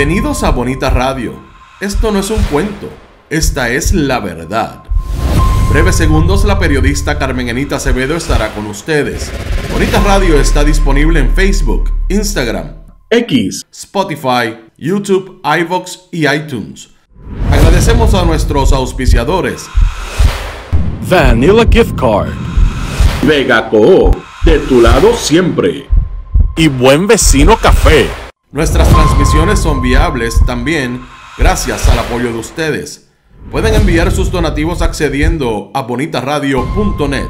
Bienvenidos a Bonita Radio. Esto no es un cuento, esta es la verdad. Breves segundos, la periodista Carmen Enita Acevedo estará con ustedes. Bonita Radio está disponible en Facebook, Instagram, X, Spotify, YouTube, iVoox y iTunes. Agradecemos a nuestros auspiciadores. Vanilla Gift Card, Vega Coop, de tu lado siempre. y Buen Vecino Café. Nuestras transmisiones son viables también gracias al apoyo de ustedes. Pueden enviar sus donativos accediendo a bonitaradio.net.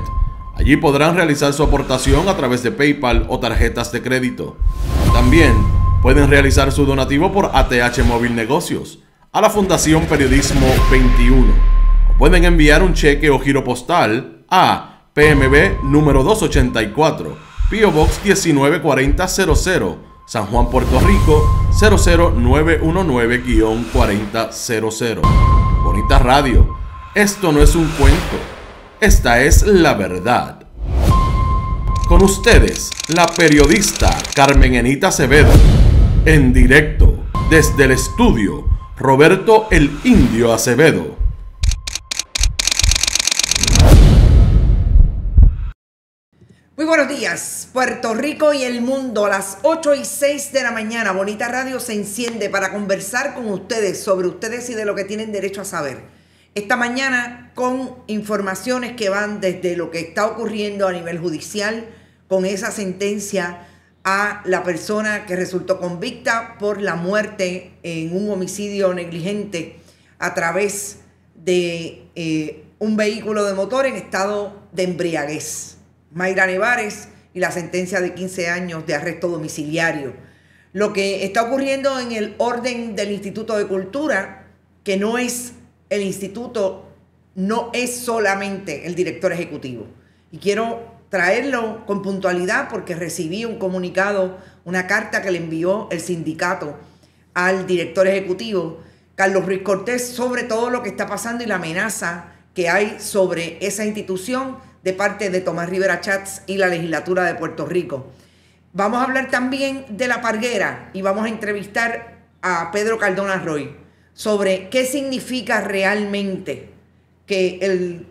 Allí podrán realizar su aportación a través de PayPal o tarjetas de crédito. También pueden realizar su donativo por ATH Móvil Negocios a la Fundación Periodismo 21. O pueden enviar un cheque o giro postal a PMB número 284, P.O. Box 194000, San Juan, Puerto Rico 00919-4000. Bonita Radio, esto no es un cuento, esta es la verdad. Con ustedes, la periodista Carmen Enita Acevedo, en directo desde el estudio Roberto el Indio Acevedo. Muy buenos días, Puerto Rico y el mundo. A las 8:06 de la mañana, Bonita Radio se enciende para conversar con ustedes sobre ustedes y de lo que tienen derecho a saber. Esta mañana con informaciones que van desde lo que está ocurriendo a nivel judicial con esa sentencia a la persona que resultó convicta por la muerte en un homicidio negligente a través de un vehículo de motor en estado de embriaguez. Mayra Nevares y la sentencia de 15 años de arresto domiciliario. Lo que está ocurriendo en el orden del Instituto de Cultura, que no es el instituto, no es solamente el director ejecutivo. Y quiero traerlo con puntualidad porque recibí un comunicado, una carta que le envió el sindicato al director ejecutivo, Carlos Ruiz Cortés, sobre todo lo que está pasando y la amenaza que hay sobre esa institución de parte de Tomás Rivera Chats y la legislatura de Puerto Rico. Vamos a hablar también de la Parguera y vamos a entrevistar a Pedro Cardona Roy sobre qué significa realmente que el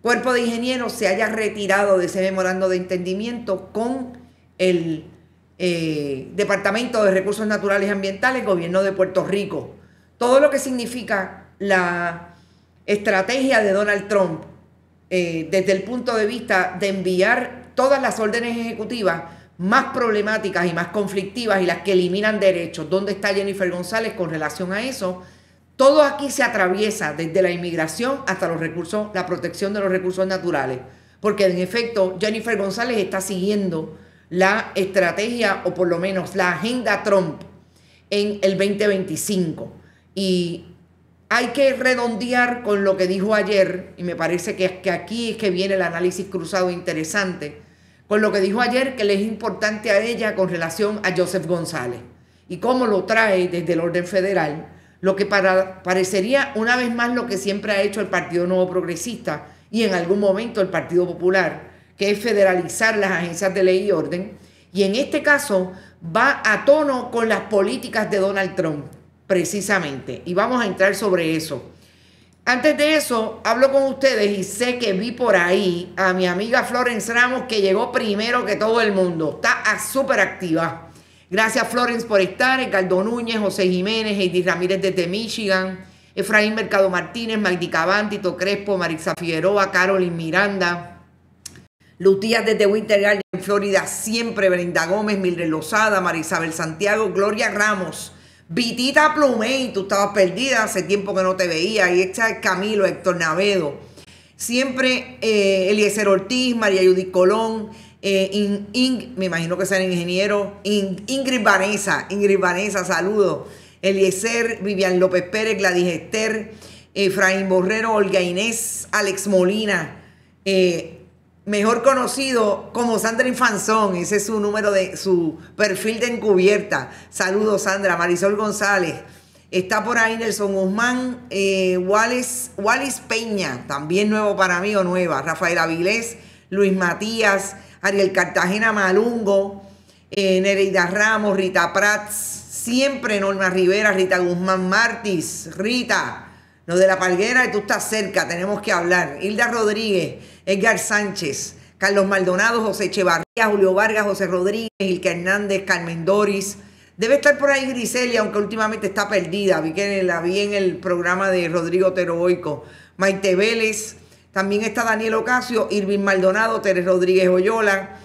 cuerpo de ingenieros se haya retirado de ese memorando de entendimiento con el Departamento de Recursos Naturales y Ambientales, Gobierno de Puerto Rico. Todo lo que significa la estrategia de Donald Trump desde el punto de vista de enviar todas las órdenes ejecutivas más problemáticas y más conflictivas y las que eliminan derechos. ¿Dónde está Jennifer González con relación a eso? Todo aquí se atraviesa desde la inmigración hasta los recursos, la protección de los recursos naturales. Porque en efecto Jennifer González está siguiendo la estrategia o por lo menos la agenda Trump en el 2025. Y hay que redondear con lo que dijo ayer, y me parece que aquí es que viene el análisis cruzado interesante, con lo que dijo ayer que le es importante a ella con relación a Joseph González y cómo lo trae desde el orden federal, lo que parecería una vez más lo que siempre ha hecho el Partido Nuevo Progresista y en algún momento el Partido Popular, que es federalizar las agencias de ley y orden, y en este caso va a tono con las políticas de Donald Trump. Precisamente, y vamos a entrar sobre eso. Antes de eso, hablo con ustedes y sé que vi por ahí a mi amiga Florence Ramos, que llegó primero que todo el mundo. Está súper activa. Gracias, Florence, por estar. Edgardo Núñez, José Jiménez, Heidi Ramírez desde Michigan, Efraín Mercado Martínez, Magdi Cabán, Tito Crespo, Marisa Figueroa, Carolyn Miranda, Lutías desde Winter Garden, Florida, siempre, Brenda Gómez, Mildred Lozada, Marisabel Santiago, Gloria Ramos, Vitita Plumey, tú estabas perdida, hace tiempo que no te veía, ahí está Camilo, Héctor Navedo, siempre Eliezer Ortiz, María Judith Colón, me imagino que sean ingenieros, Ingrid Vanessa, saludos, Eliezer, Vivian López Pérez, Gladys Esther, Efraín Borrero, Olga Inés, Alex Molina, mejor conocido como Sandra Infanzón, ese es su número de su perfil de encubierta. Saludos, Sandra. Marisol González, está por ahí Nelson Guzmán, Wallis Peña, también nuevo para mí o nueva, Rafael Avilés, Luis Matías, Ariel Cartagena Malungo, Nereida Ramos, Rita Prats, siempre Norma Rivera, Rita Guzmán Martis, Rita, lo de la Palguera, tú estás cerca, tenemos que hablar. Hilda Rodríguez, Edgar Sánchez, Carlos Maldonado, José Echevarría, Julio Vargas, José Rodríguez, Ilka Hernández, Carmen Doris. Debe estar por ahí Griselia, aunque últimamente está perdida. La vi en el programa de Rodrigo Teroboico. Maite Vélez, también está Daniel Ocasio, Irving Maldonado, Teres Rodríguez Oyola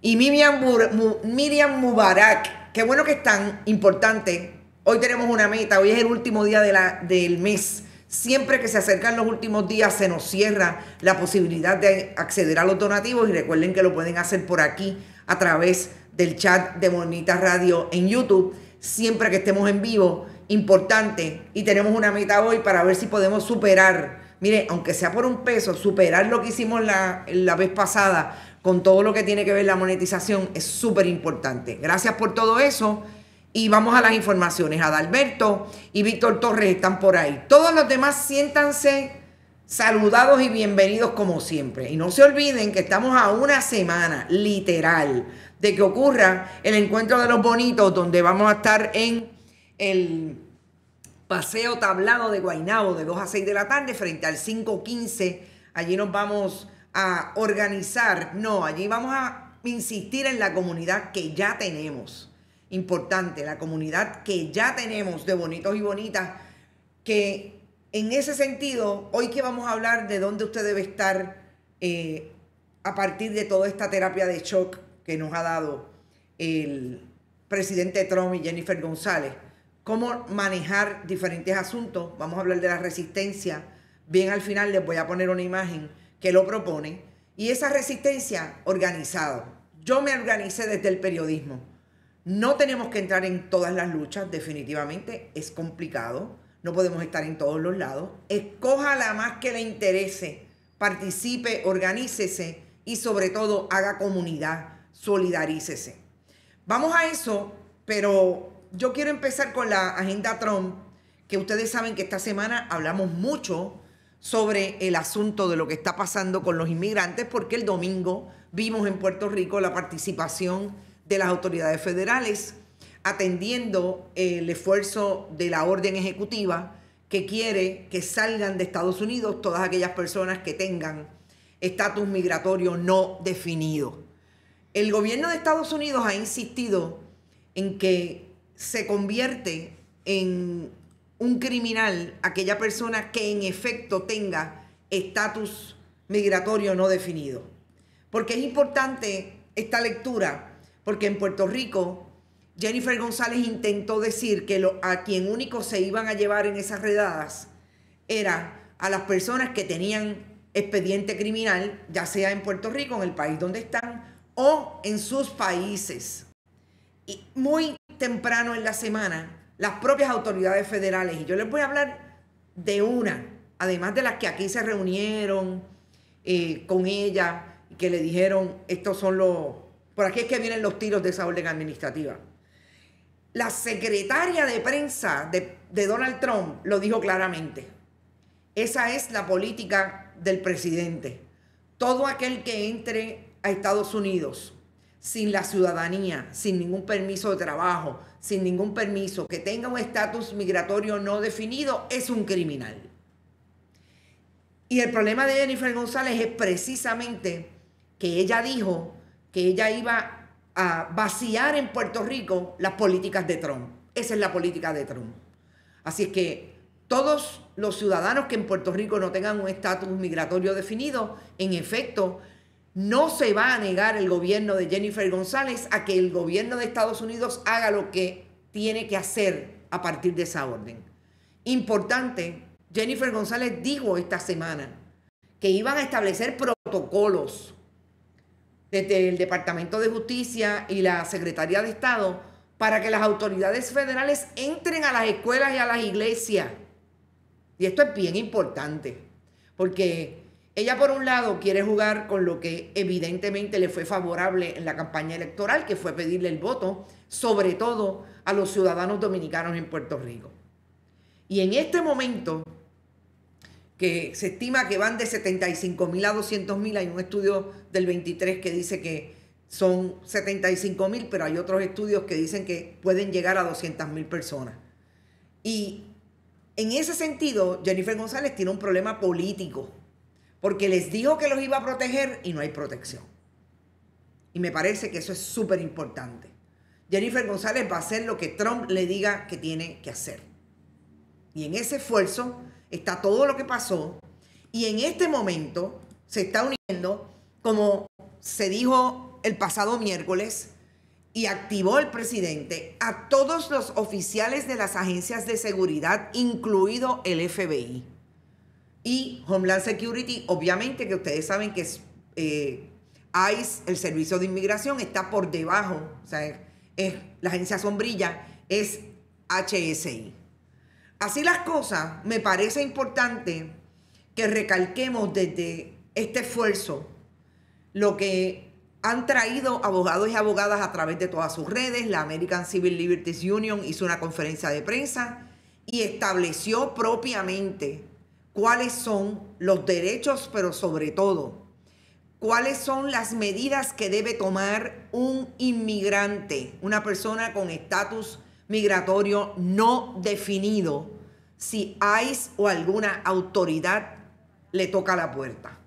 y Miriam Mubarak. Qué bueno que están, importante. Hoy tenemos una meta, hoy es el último día del mes. Siempre que se acercan los últimos días se nos cierra la posibilidad de acceder a los donativos y recuerden que lo pueden hacer por aquí a través del chat de Bonita Radio en YouTube. Siempre que estemos en vivo, importante, y tenemos una meta hoy para ver si podemos superar, mire, aunque sea por $1, superar lo que hicimos la vez pasada con todo lo que tiene que ver la monetización es súper importante. Gracias por todo eso. Y vamos a las informaciones. Adalberto y Víctor Torres están por ahí. Todos los demás siéntanse saludados y bienvenidos como siempre. Y no se olviden que estamos a una semana, literal, de que ocurra el encuentro de los bonitos, donde vamos a estar en el Paseo Tablado de Guaynabo de 2 a 6 de la tarde frente al 515. Allí nos vamos a organizar. No, allí vamos a insistir en la comunidad que ya tenemos. Importante, la comunidad que ya tenemos de bonitos y bonitas, que en ese sentido, hoy que vamos a hablar de dónde usted debe estar a partir de toda esta terapia de shock que nos ha dado el presidente Trump y Jennifer González, cómo manejar diferentes asuntos. Vamos a hablar de la resistencia. Bien, al final les voy a poner una imagen que lo propone. Y esa resistencia organizada. Yo me organicé desde el periodismo. No tenemos que entrar en todas las luchas, definitivamente es complicado, no podemos estar en todos los lados. Escoja la más que le interese, participe, organícese y sobre todo haga comunidad, solidarícese. Vamos a eso, pero yo quiero empezar con la agenda Trump, que ustedes saben que esta semana hablamos mucho sobre el asunto de lo que está pasando con los inmigrantes, porque el domingo vimos en Puerto Rico la participación de las autoridades federales atendiendo el esfuerzo de la orden ejecutiva que quiere que salgan de Estados Unidos todas aquellas personas que tengan estatus migratorio no definido. El gobierno de Estados Unidos ha insistido en que se convierte en un criminal aquella persona que en efecto tenga estatus migratorio no definido. Porque es importante esta lectura. Porque en Puerto Rico, Jennifer González intentó decir que a quien único se iban a llevar en esas redadas era a las personas que tenían expediente criminal, ya sea en Puerto Rico, en el país donde están, o en sus países. Y muy temprano en la semana, las propias autoridades federales, y yo les voy a hablar de una, además de las que aquí se reunieron con ella, y que le dijeron, estos son los... Por aquí es que vienen los tiros de esa orden administrativa. La secretaria de prensa de Donald Trump lo dijo claramente. Esa es la política del presidente. Todo aquel que entre a Estados Unidos sin la ciudadanía, sin ningún permiso de trabajo, sin ningún permiso, que tenga un estatus migratorio no definido, es un criminal. Y el problema de Jennifer González es precisamente que ella dijo que ella iba a vaciar en Puerto Rico las políticas de Trump. Esa es la política de Trump. Así es que todos los ciudadanos que en Puerto Rico no tengan un estatus migratorio definido, en efecto, no se va a negar el gobierno de Jennifer González a que el gobierno de Estados Unidos haga lo que tiene que hacer a partir de esa orden. Importante, Jennifer González dijo esta semana que iban a establecer protocolos desde el Departamento de Justicia y la Secretaría de Estado para que las autoridades federales entren a las escuelas y a las iglesias. Y esto es bien importante, porque ella por un lado quiere jugar con lo que evidentemente le fue favorable en la campaña electoral, que fue pedirle el voto, sobre todo a los ciudadanos dominicanos en Puerto Rico. Y en este momento, que se estima que van de 75,000 a 200,000, hay un estudio del 23 que dice que son 75,000, pero hay otros estudios que dicen que pueden llegar a 200,000 personas. Y en ese sentido, Jennifer González tiene un problema político, porque les dijo que los iba a proteger y no hay protección. Y me parece que eso es súper importante. Jennifer González va a hacer lo que Trump le diga que tiene que hacer. Y en ese esfuerzo está todo lo que pasó. Y en este momento se está uniendo, como se dijo el pasado miércoles, y activó el presidente a todos los oficiales de las agencias de seguridad, incluido el FBI. Y Homeland Security, obviamente, que ustedes saben que es ICE, el Servicio de Inmigración, está por debajo, o sea, la agencia sombrilla es HSI. Así las cosas, me parece importante que recalquemos desde este esfuerzo lo que han traído abogados y abogadas a través de todas sus redes. La American Civil Liberties Union hizo una conferencia de prensa y estableció propiamente cuáles son los derechos, pero sobre todo, cuáles son las medidas que debe tomar un inmigrante, una persona con estatus migratorio no definido, si ICE o alguna autoridad le toca la puerta.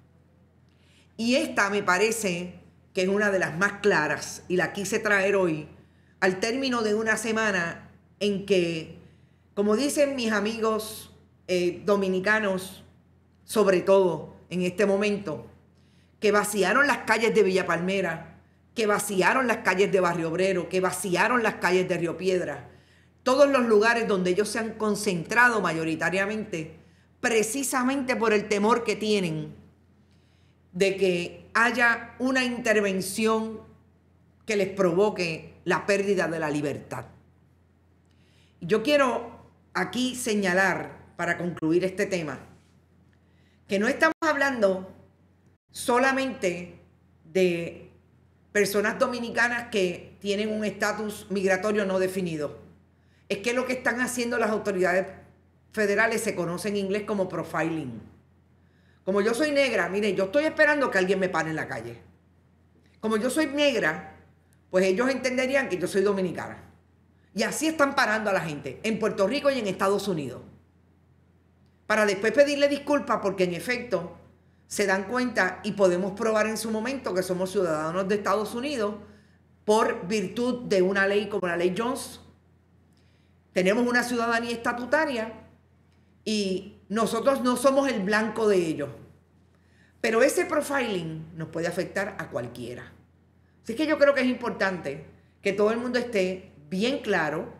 Y esta me parece que es una de las más claras, y la quise traer hoy, al término de una semana en que, como dicen mis amigos dominicanos, sobre todo en este momento, que vaciaron las calles de Villa Palmera, que vaciaron las calles de Barrio Obrero, que vaciaron las calles de Río Piedra, todos los lugares donde ellos se han concentrado mayoritariamente, precisamente por el temor que tienen de que haya una intervención que les provoque la pérdida de la libertad. Yo quiero aquí señalar, para concluir este tema, que no estamos hablando solamente de personas dominicanas que tienen un estatus migratorio no definido. Es que lo que están haciendo las autoridades federales se conoce en inglés como profiling. Como yo soy negra, mire, yo estoy esperando que alguien me pare en la calle. Como yo soy negra, pues ellos entenderían que yo soy dominicana. Y así están parando a la gente en Puerto Rico y en Estados Unidos. Para después pedirle disculpas porque en efecto se dan cuenta y podemos probar en su momento que somos ciudadanos de Estados Unidos por virtud de una ley como la ley Jones. Tenemos una ciudadanía estatutaria y nosotros no somos el blanco de ellos. Pero ese profiling nos puede afectar a cualquiera. Así que yo creo que es importante que todo el mundo esté bien claro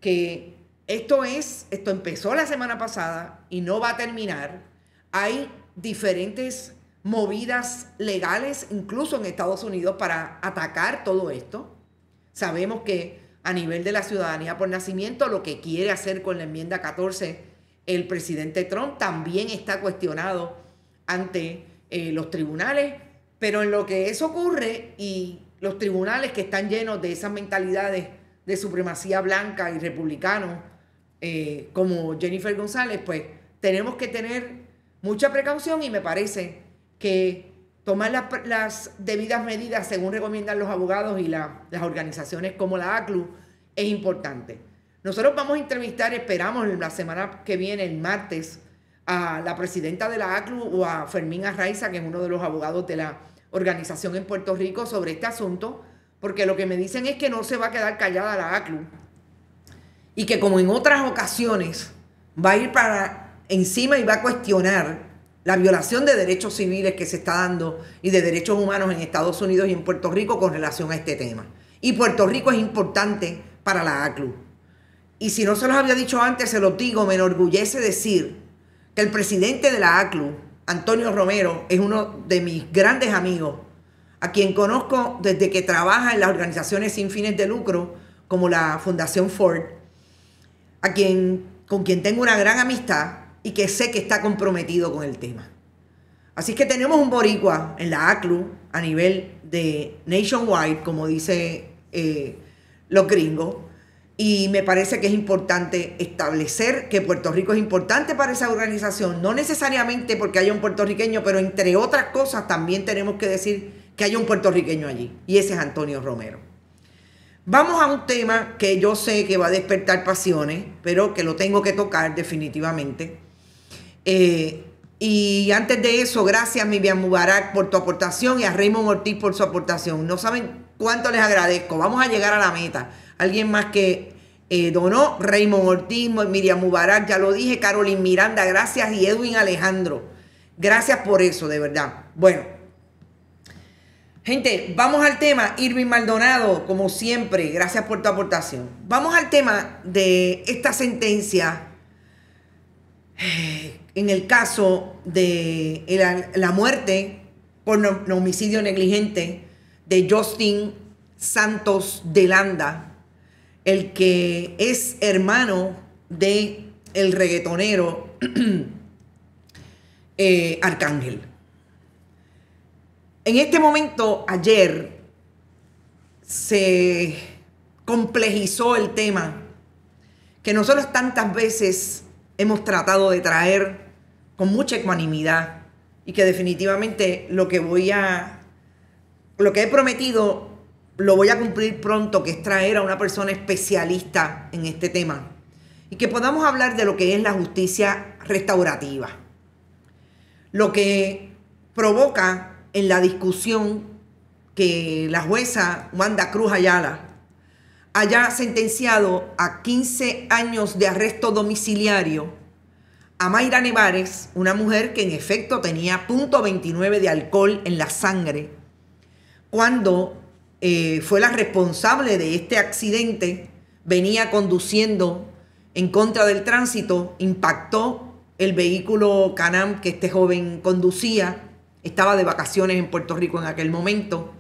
que esto empezó la semana pasada y no va a terminar. Hay diferentes movidas legales, incluso en Estados Unidos, para atacar todo esto. Sabemos que a nivel de la ciudadanía por nacimiento, lo que quiere hacer con la enmienda 14 el presidente Trump también está cuestionado ante los tribunales, pero en lo que eso ocurre y los tribunales que están llenos de esas mentalidades de supremacía blanca y republicanos, como Jennifer González, pues tenemos que tener mucha precaución y me parece que tomar las debidas medidas según recomiendan los abogados y las organizaciones como la ACLU es importante. Nosotros vamos a entrevistar, esperamos la semana que viene, el martes, a la presidenta de la ACLU o a Fermín Arraiza, que es uno de los abogados de la organización en Puerto Rico, sobre este asunto, porque lo que me dicen es que no se va a quedar callada la ACLU y que, como en otras ocasiones, va a ir para encima y va a cuestionar la violación de derechos civiles que se está dando y de derechos humanos en Estados Unidos y en Puerto Rico con relación a este tema. Y Puerto Rico es importante para la ACLU. Y si no se los había dicho antes, se los digo, me enorgullece decir que el presidente de la ACLU, Antonio Romero, es uno de mis grandes amigos, a quien conozco desde que trabaja en las organizaciones sin fines de lucro, como la Fundación Ford, con quien tengo una gran amistad y que sé que está comprometido con el tema. Así que tenemos un boricua en la ACLU a nivel de nationwide, como dice los gringos, y me parece que es importante establecer que Puerto Rico es importante para esa organización, no necesariamente porque haya un puertorriqueño, pero entre otras cosas también tenemos que decir que haya un puertorriqueño allí, y ese es Antonio Romero. Vamos a un tema que yo sé que va a despertar pasiones, pero que lo tengo que tocar definitivamente. Y antes de eso, gracias Miriam Mubarak por tu aportación y a Raymond Ortiz por su aportación. No saben cuánto les agradezco. Vamos a llegar a la meta. Alguien más que donó, Raymond Ortiz, Miriam Mubarak, ya lo dije, Carolyn Miranda, gracias, y Edwin Alejandro. Gracias por eso, de verdad. Bueno. Gente, vamos al tema. Irving Maldonado, como siempre, gracias por tu aportación. Vamos al tema de esta sentencia en el caso de la muerte por homicidio negligente de Justin Santos de Landa, el que es hermano de el reggaetonero Arcángel. En este momento, ayer, se complejizó el tema que nosotros tantas veces hemos tratado de traer con mucha ecuanimidad y que definitivamente lo que he prometido lo voy a cumplir pronto, que es traer a una persona especialista en este tema y que podamos hablar de lo que es la justicia restaurativa. Lo que provoca en la discusión que la jueza Wanda Cruz Ayala haya sentenciado a 15 años de arresto domiciliario a Mayra Nevares, una mujer que en efecto tenía 0.29 de alcohol en la sangre, cuando fue la responsable de este accidente, venía conduciendo en contra del tránsito, impactó el vehículo Can-Am que este joven conducía. Estaba de vacaciones en Puerto Rico en aquel momento.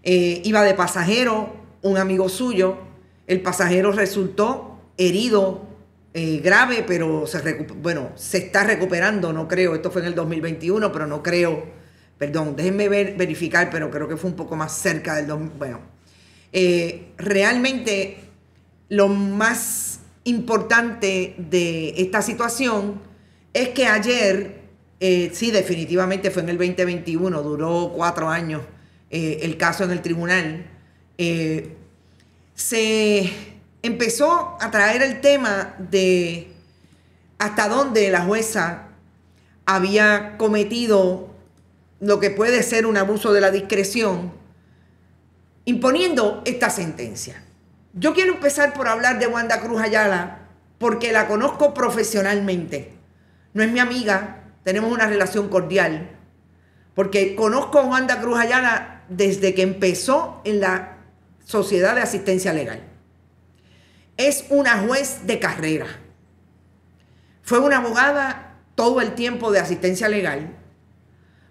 Iba de pasajero, un amigo suyo. El pasajero resultó herido grave, pero se está recuperando, no creo. Esto fue en el 2021, pero no creo. Perdón, déjenme verificar, pero creo que fue un poco más cerca del 2000. Bueno, realmente lo más importante de esta situación es que ayer, sí, definitivamente fue en el 2021, duró 4 años el caso en el tribunal, se empezó a traer el tema de hasta dónde la jueza había cometido lo que puede ser un abuso de la discreción, imponiendo esta sentencia. Yo quiero empezar por hablar de Wanda Cruz Ayala porque la conozco profesionalmente. No es mi amiga, tenemos una relación cordial, porque conozco a Wanda Cruz Ayala desde que empezó en la Sociedad de Asistencia Legal. Es una juez de carrera. Fue una abogada todo el tiempo de asistencia legal,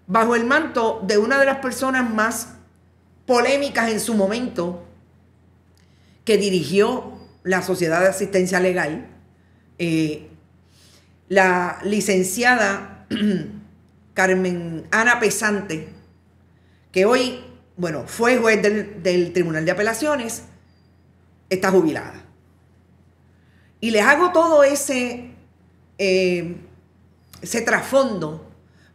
bajo el manto de una de las personas más polémicas en su momento, que dirigió la Sociedad de Asistencia Legal, la licenciada Carmen Ana Pesante, que hoy, fue juez del Tribunal de Apelaciones, está jubilada. Y les hago todo ese trasfondo,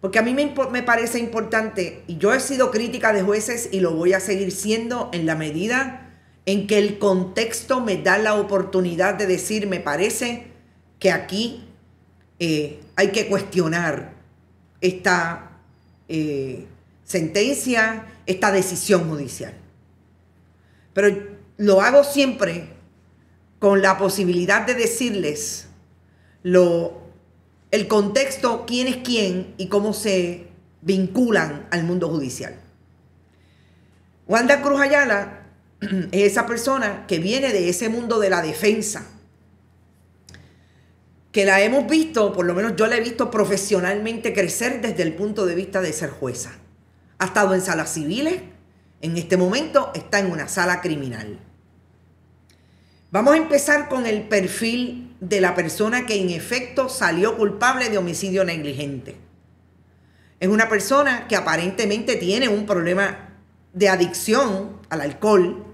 porque a mí me parece importante, y yo he sido crítica de jueces y lo voy a seguir siendo en la medida en que el contexto me da la oportunidad de decir, me parece que aquí hay que cuestionar esta sentencia, esta decisión judicial. Pero lo hago siempre con la posibilidad de decirles el contexto, quién es quién y cómo se vinculan al mundo judicial. Wanda Cruz Ayala es esa persona que viene de ese mundo de la defensa, que la hemos visto, por lo menos yo la he visto profesionalmente crecer desde el punto de vista de ser jueza. Ha estado en salas civiles, en este momento está en una sala criminal. Vamos a empezar con el perfil de la persona que en efecto salió culpable de homicidio negligente. Es una persona que aparentemente tiene un problema de adicción al alcohol.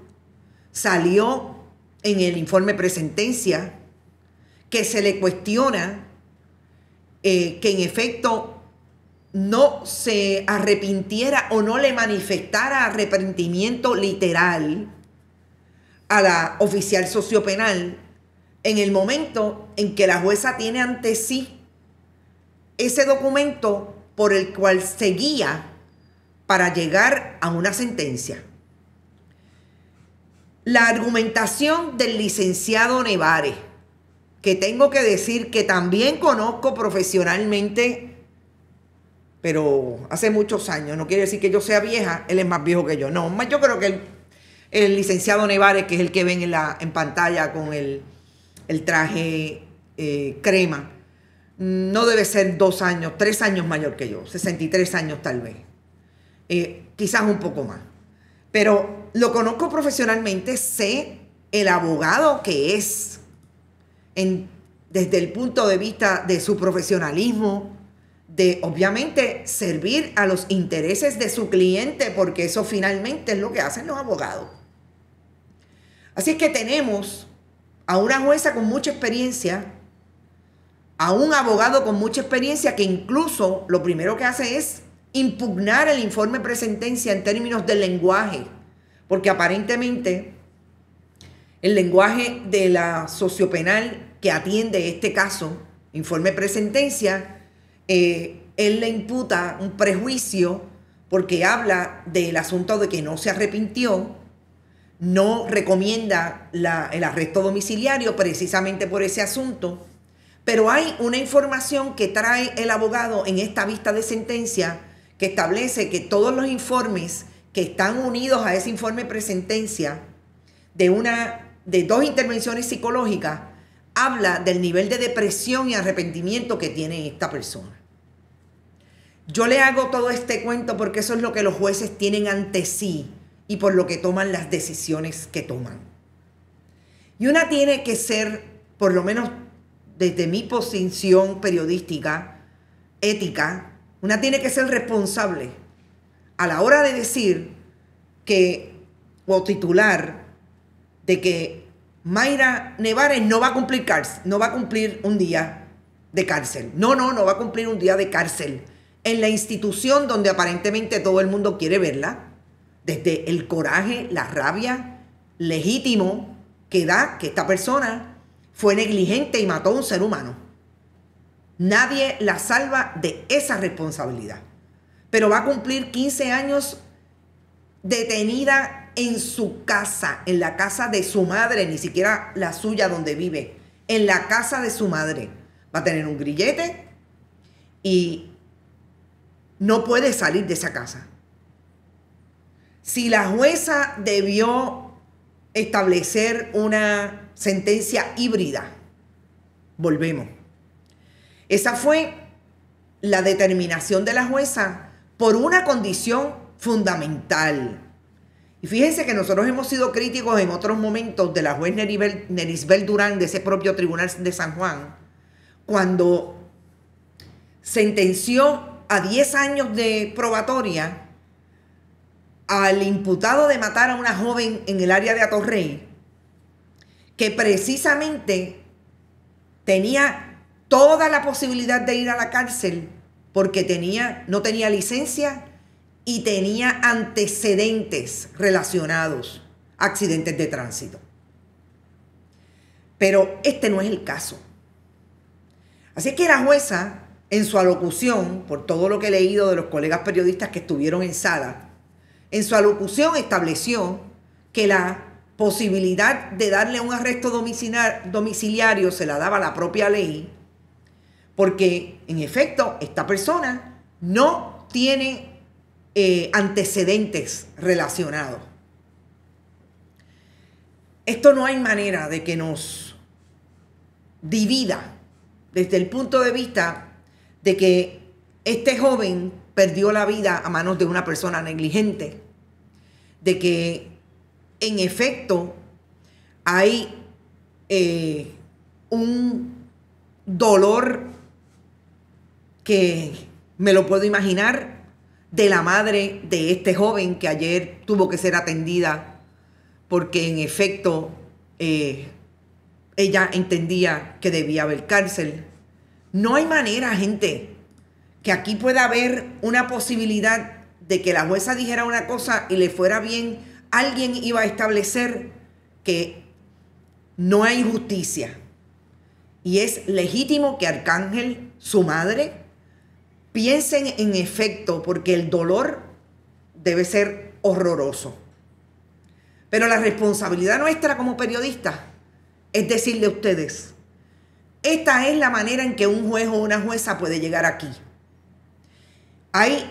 Salió en el informe presentencia que se le cuestiona que en efecto no se arrepintiera o no le manifestara arrepentimiento literal a la oficial sociopenal en el momento en que la jueza tiene ante sí ese documento por el cual se guía para llegar a una sentencia. La argumentación del licenciado Nevares, que tengo que decir que también conozco profesionalmente, pero hace muchos años, no quiere decir que yo sea vieja, él es más viejo que yo. No, yo creo que el licenciado Nevares, que es el que ven en pantalla con el traje crema, no debe ser 2 años, 3 años mayor que yo, 63 años tal vez, quizás un poco más. Pero lo conozco profesionalmente, sé el abogado que es, desde el punto de vista de su profesionalismo, de obviamente servir a los intereses de su cliente, porque eso finalmente es lo que hacen los abogados. Así es que tenemos a una jueza con mucha experiencia, a un abogado con mucha experiencia que incluso lo primero que hace es impugnar el informe presentencia en términos del lenguaje, porque aparentemente el lenguaje de la sociopenal que atiende este caso, informe presentencia, él le imputa un prejuicio porque habla del asunto de que no se arrepintió, no recomienda el arresto domiciliario precisamente por ese asunto, pero hay una información que trae el abogado en esta vista de sentencia que establece que todos los informes que están unidos a ese informe presentencia de 2 intervenciones psicológicas habla del nivel de depresión y arrepentimiento que tiene esta persona. Yo le hago todo este cuento porque eso es lo que los jueces tienen ante sí y por lo que toman las decisiones que toman. Y una tiene que ser, por lo menos desde mi posición periodística, ética, una tiene que ser responsable a la hora de decir o titular de que Mayra Nevares no va a cumplir un día de cárcel. No va a cumplir un día de cárcel en la institución donde aparentemente todo el mundo quiere verla, desde el coraje, la rabia legítimo que da que esta persona fue negligente y mató a un ser humano. Nadie la salva de esa responsabilidad. Pero va a cumplir 15 años detenida en su casa, en la casa de su madre, ni siquiera la suya donde vive, en la casa de su madre. Va a tener un grillete y no puede salir de esa casa. Si la jueza debió establecer una sentencia híbrida, volvemos. Esa fue la determinación de la jueza por una condición fundamental. Y fíjense que nosotros hemos sido críticos en otros momentos de la juez Nerisbel Durán de ese propio Tribunal de San Juan, cuando sentenció a 10 años de probatoria al imputado de matar a una joven en el área de Atorrey, que precisamente tenía toda la posibilidad de ir a la cárcel porque no tenía licencia y tenía antecedentes relacionados a accidentes de tránsito. Pero este no es el caso. Así que la jueza, en su alocución, por todo lo que he leído de los colegas periodistas que estuvieron en sala, en su alocución estableció que la posibilidad de darle un arresto domiciliario se la daba la propia ley, porque en efecto esta persona no tiene antecedentes relacionados. Esto no hay manera de que nos divida desde el punto de vista de que este joven perdió la vida a manos de una persona negligente, de que en efecto hay un dolor que me lo puedo imaginar de la madre de este joven que ayer tuvo que ser atendida porque en efecto ella entendía que debía haber cárcel. No hay manera, gente, que aquí pueda haber una posibilidad de que la jueza dijera una cosa y le fuera bien, alguien iba a establecer que no hay justicia. Y es legítimo que Arcángel, su madre, piensen en efecto, porque el dolor debe ser horroroso. Pero la responsabilidad nuestra como periodistas es decirle a ustedes, esta es la manera en que un juez o una jueza puede llegar aquí.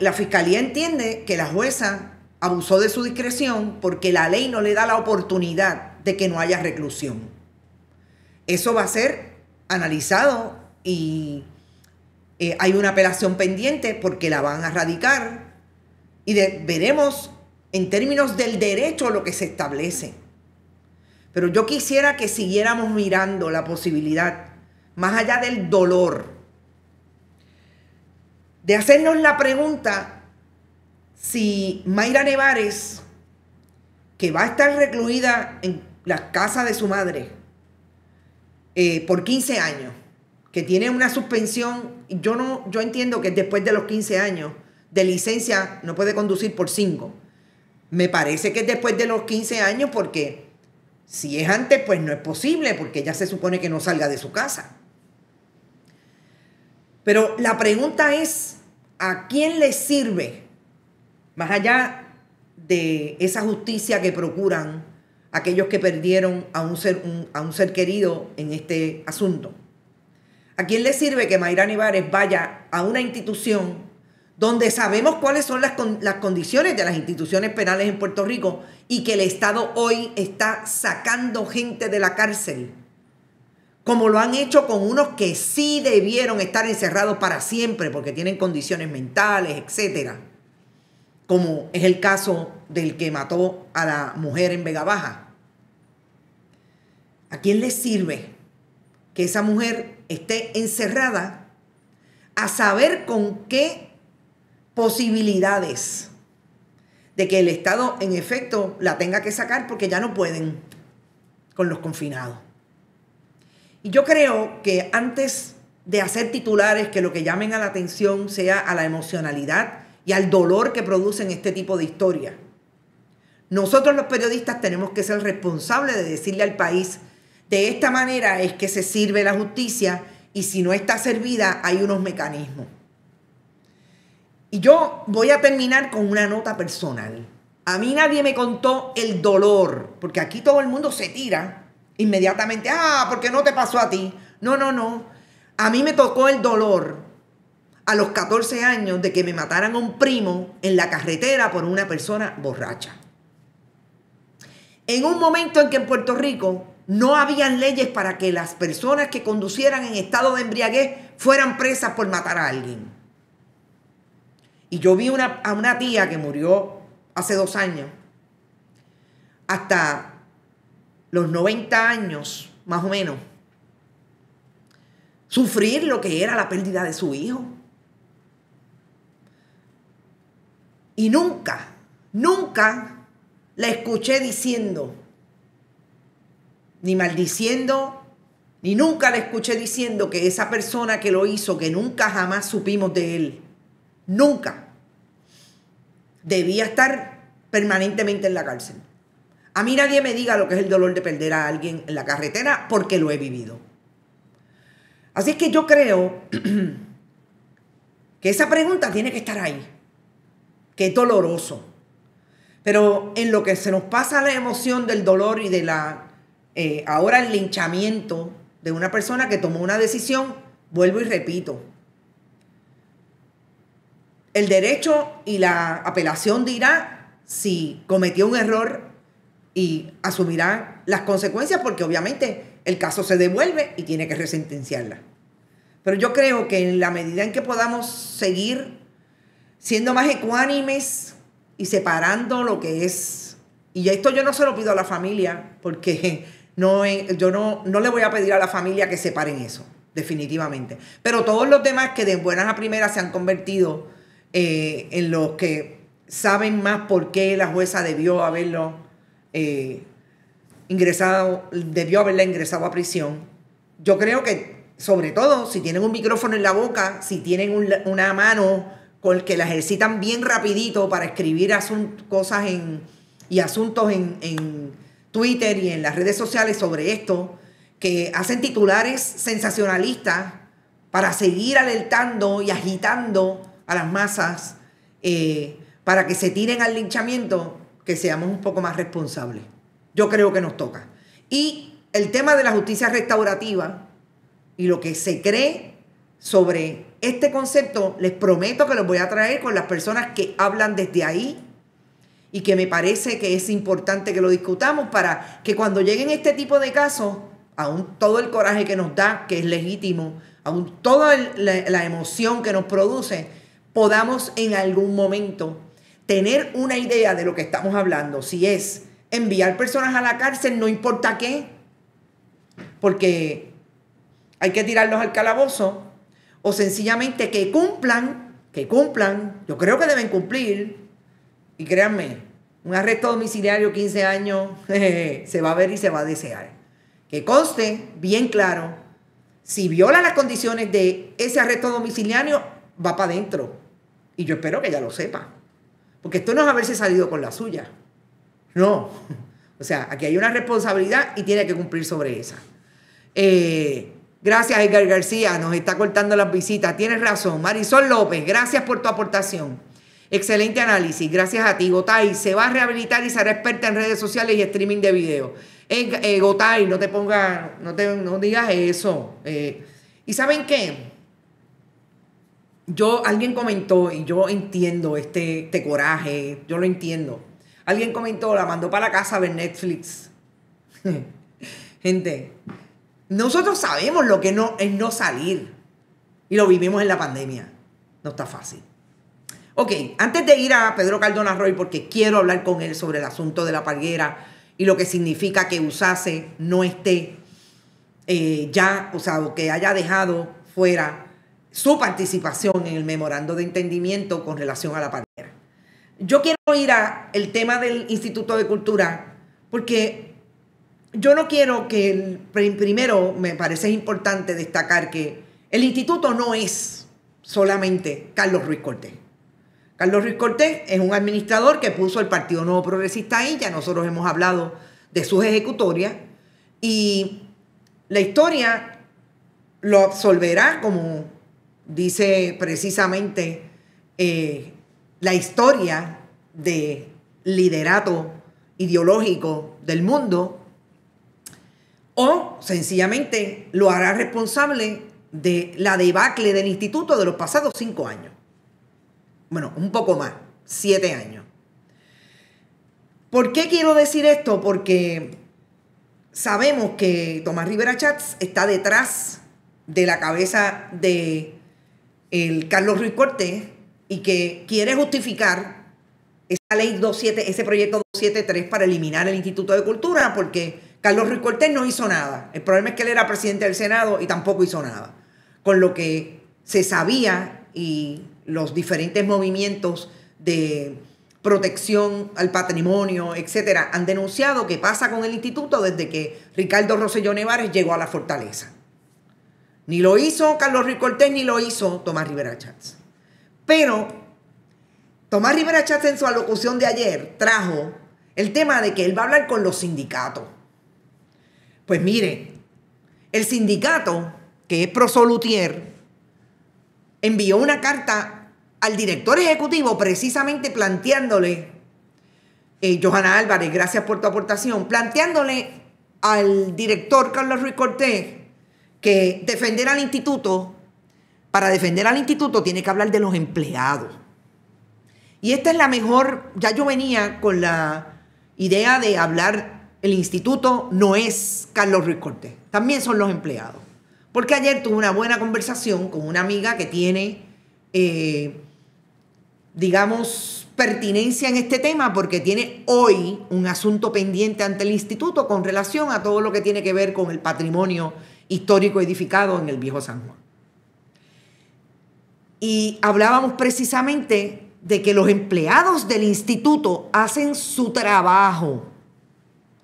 La fiscalía entiende que la jueza abusó de su discreción porque la ley no le da la oportunidad de que no haya reclusión. Eso va a ser analizado y hay una apelación pendiente porque la van a radicar y veremos en términos del derecho lo que se establece. Pero yo quisiera que siguiéramos mirando la posibilidad, más allá del dolor, de hacernos la pregunta si Mayra Nevares, que va a estar recluida en la casa de su madre por 15 años, que tiene una suspensión, yo entiendo que después de los 15 años de licencia no puede conducir por 5. Me parece que es después de los 15 años porque si es antes, pues no es posible porque ya se supone que no salga de su casa. Pero la pregunta es, ¿a quién le sirve, más allá de esa justicia que procuran aquellos que perdieron a un ser querido en este asunto? ¿A quién le sirve que Mayra Nevares vaya a una institución donde sabemos cuáles son las condiciones de las instituciones penales en Puerto Rico y que el Estado hoy está sacando gente de la cárcel, como lo han hecho con unos que sí debieron estar encerrados para siempre porque tienen condiciones mentales, etcétera, como es el caso del que mató a la mujer en Vega Baja? ¿A quién le sirve que esa mujer esté encerrada a saber con qué posibilidades de que el Estado en efecto la tenga que sacar porque ya no pueden con los confinados? Y yo creo que antes de hacer titulares que lo que llamen a la atención sea a la emocionalidad y al dolor que producen este tipo de historias, nosotros los periodistas tenemos que ser responsables de decirle al país, de esta manera es que se sirve la justicia y si no está servida hay unos mecanismos. Y yo voy a terminar con una nota personal. A mí nadie me contó el dolor, porque aquí todo el mundo se tira inmediatamente. ¿Por qué no te pasó a ti? No. A mí me tocó el dolor a los 14 años de que me mataran a un primo en la carretera por una persona borracha. En un momento en que en Puerto Rico no habían leyes para que las personas que conducieran en estado de embriaguez fueran presas por matar a alguien. Y yo vi a una tía que murió hace 2 años, hasta los 90 años, más o menos, sufrir lo que era la pérdida de su hijo. Y nunca la escuché diciendo, ni maldiciendo, ni nunca la escuché diciendo que esa persona que lo hizo, que nunca jamás supimos de él, nunca debía estar permanentemente en la cárcel. A mí nadie me diga lo que es el dolor de perder a alguien en la carretera porque lo he vivido. Así es que yo creo que esa pregunta tiene que estar ahí, que es doloroso. Pero en lo que se nos pasa la emoción del dolor y de ahora el linchamiento de una persona que tomó una decisión, vuelvo y repito, el derecho y la apelación dirá si cometió un error y asumirá las consecuencias porque obviamente el caso se devuelve y tiene que resentenciarla. Pero yo creo que en la medida en que podamos seguir siendo más ecuánimes y separando lo que es, y esto yo no se lo pido a la familia porque yo no le voy a pedir a la familia que separen eso, definitivamente. Pero todos los demás que de buenas a primeras se han convertido en los que saben más por qué la jueza debió haberla ingresado a prisión, yo creo que sobre todo si tienen un micrófono en la boca, si tienen una mano con que la ejercitan bien rapidito para escribir cosas y asuntos en Twitter y en las redes sociales sobre esto, que hacen titulares sensacionalistas para seguir alertando y agitando a las masas para que se tiren al linchamiento, que seamos un poco más responsables. Yo creo que nos toca. Y el tema de la justicia restaurativa y lo que se cree sobre este concepto, les prometo que los voy a traer con las personas que hablan desde ahí y que me parece que es importante que lo discutamos para que cuando lleguen este tipo de casos, aún todo el coraje que nos da, que es legítimo, aún toda la emoción que nos produce, podamos en algún momento tener una idea de lo que estamos hablando. Si es enviar personas a la cárcel, no importa qué, porque hay que tirarlos al calabozo, o sencillamente que cumplan, yo creo que deben cumplir, y créanme, un arresto domiciliario 15 años se va a ver y se va a desear. Que conste bien claro, si viola las condiciones de ese arresto domiciliario, va para adentro. Y yo espero que ella lo sepa. Porque esto no es haberse salido con la suya. No. O sea, aquí hay una responsabilidad y tiene que cumplir sobre esa. Gracias, Edgar García. Nos está cortando las visitas. Tienes razón. Marisol López, gracias por tu aportación. Excelente análisis. Gracias a ti. Gotay se va a rehabilitar y será experta en redes sociales y streaming de video. Gotay, no te pongas, no digas eso. ¿Y saben qué? Alguien comentó, y yo entiendo este coraje, yo lo entiendo. Alguien comentó, la mandó para la casa a ver Netflix. Gente, nosotros sabemos lo que es no salir. Y lo vivimos en la pandemia. No está fácil. Ok, antes de ir a Pedro Cardona Roy, porque quiero hablar con él sobre el asunto de la Parguera y lo que significa que USACE no esté ya, o sea, que haya dejado fuera su participación en el memorando de entendimiento con relación a la Parguera. Yo quiero ir al tema del Instituto de Cultura, porque yo no quiero que, primero me parece importante destacar que el instituto no es solamente Carlos Ruiz Cortés. Carlos Ruiz Cortés es un administrador que puso el Partido Nuevo Progresista ahí, ya nosotros hemos hablado de sus ejecutorias, y la historia lo absolverá, como dice precisamente la historia de liderato ideológico del mundo, o sencillamente lo hará responsable de la debacle del instituto de los pasados 5 años. Bueno, un poco más, 7 años. ¿Por qué quiero decir esto? Porque sabemos que Tomás Rivera Chats está detrás de la cabeza de Carlos Ruiz Cortés y que quiere justificar esa ley 27, ese proyecto 273 para eliminar el Instituto de Cultura, porque Carlos Ruiz Cortés no hizo nada. El problema es que él era presidente del Senado y tampoco hizo nada. Con lo que se sabía y los diferentes movimientos de protección al patrimonio, etcétera, han denunciado qué pasa con el instituto desde que Ricardo Rosselló Nevares llegó a la fortaleza. Ni lo hizo Carlos Ruiz Cortés, ni lo hizo Tomás Rivera Chats. Pero Tomás Rivera Chats en su alocución de ayer trajo el tema de que él va a hablar con los sindicatos. Pues mire, el sindicato, que es Prosolutier, envió una carta al director ejecutivo precisamente planteándole, Johanna Álvarez, gracias por tu aportación, planteándole al director Carlos Ruiz Cortés que defender al instituto, para defender al instituto tiene que hablar de los empleados. Y esta es la mejor, ya yo venía con la idea de hablar, el instituto no es Carlos Ruiz Cortés, también son los empleados. Porque ayer tuve una buena conversación con una amiga que tiene, digamos, pertinencia en este tema porque tiene hoy un asunto pendiente ante el instituto con relación a todo lo que tiene que ver con el patrimonio histórico edificado en el Viejo San Juan. Y hablábamos precisamente de que los empleados del instituto hacen su trabajo.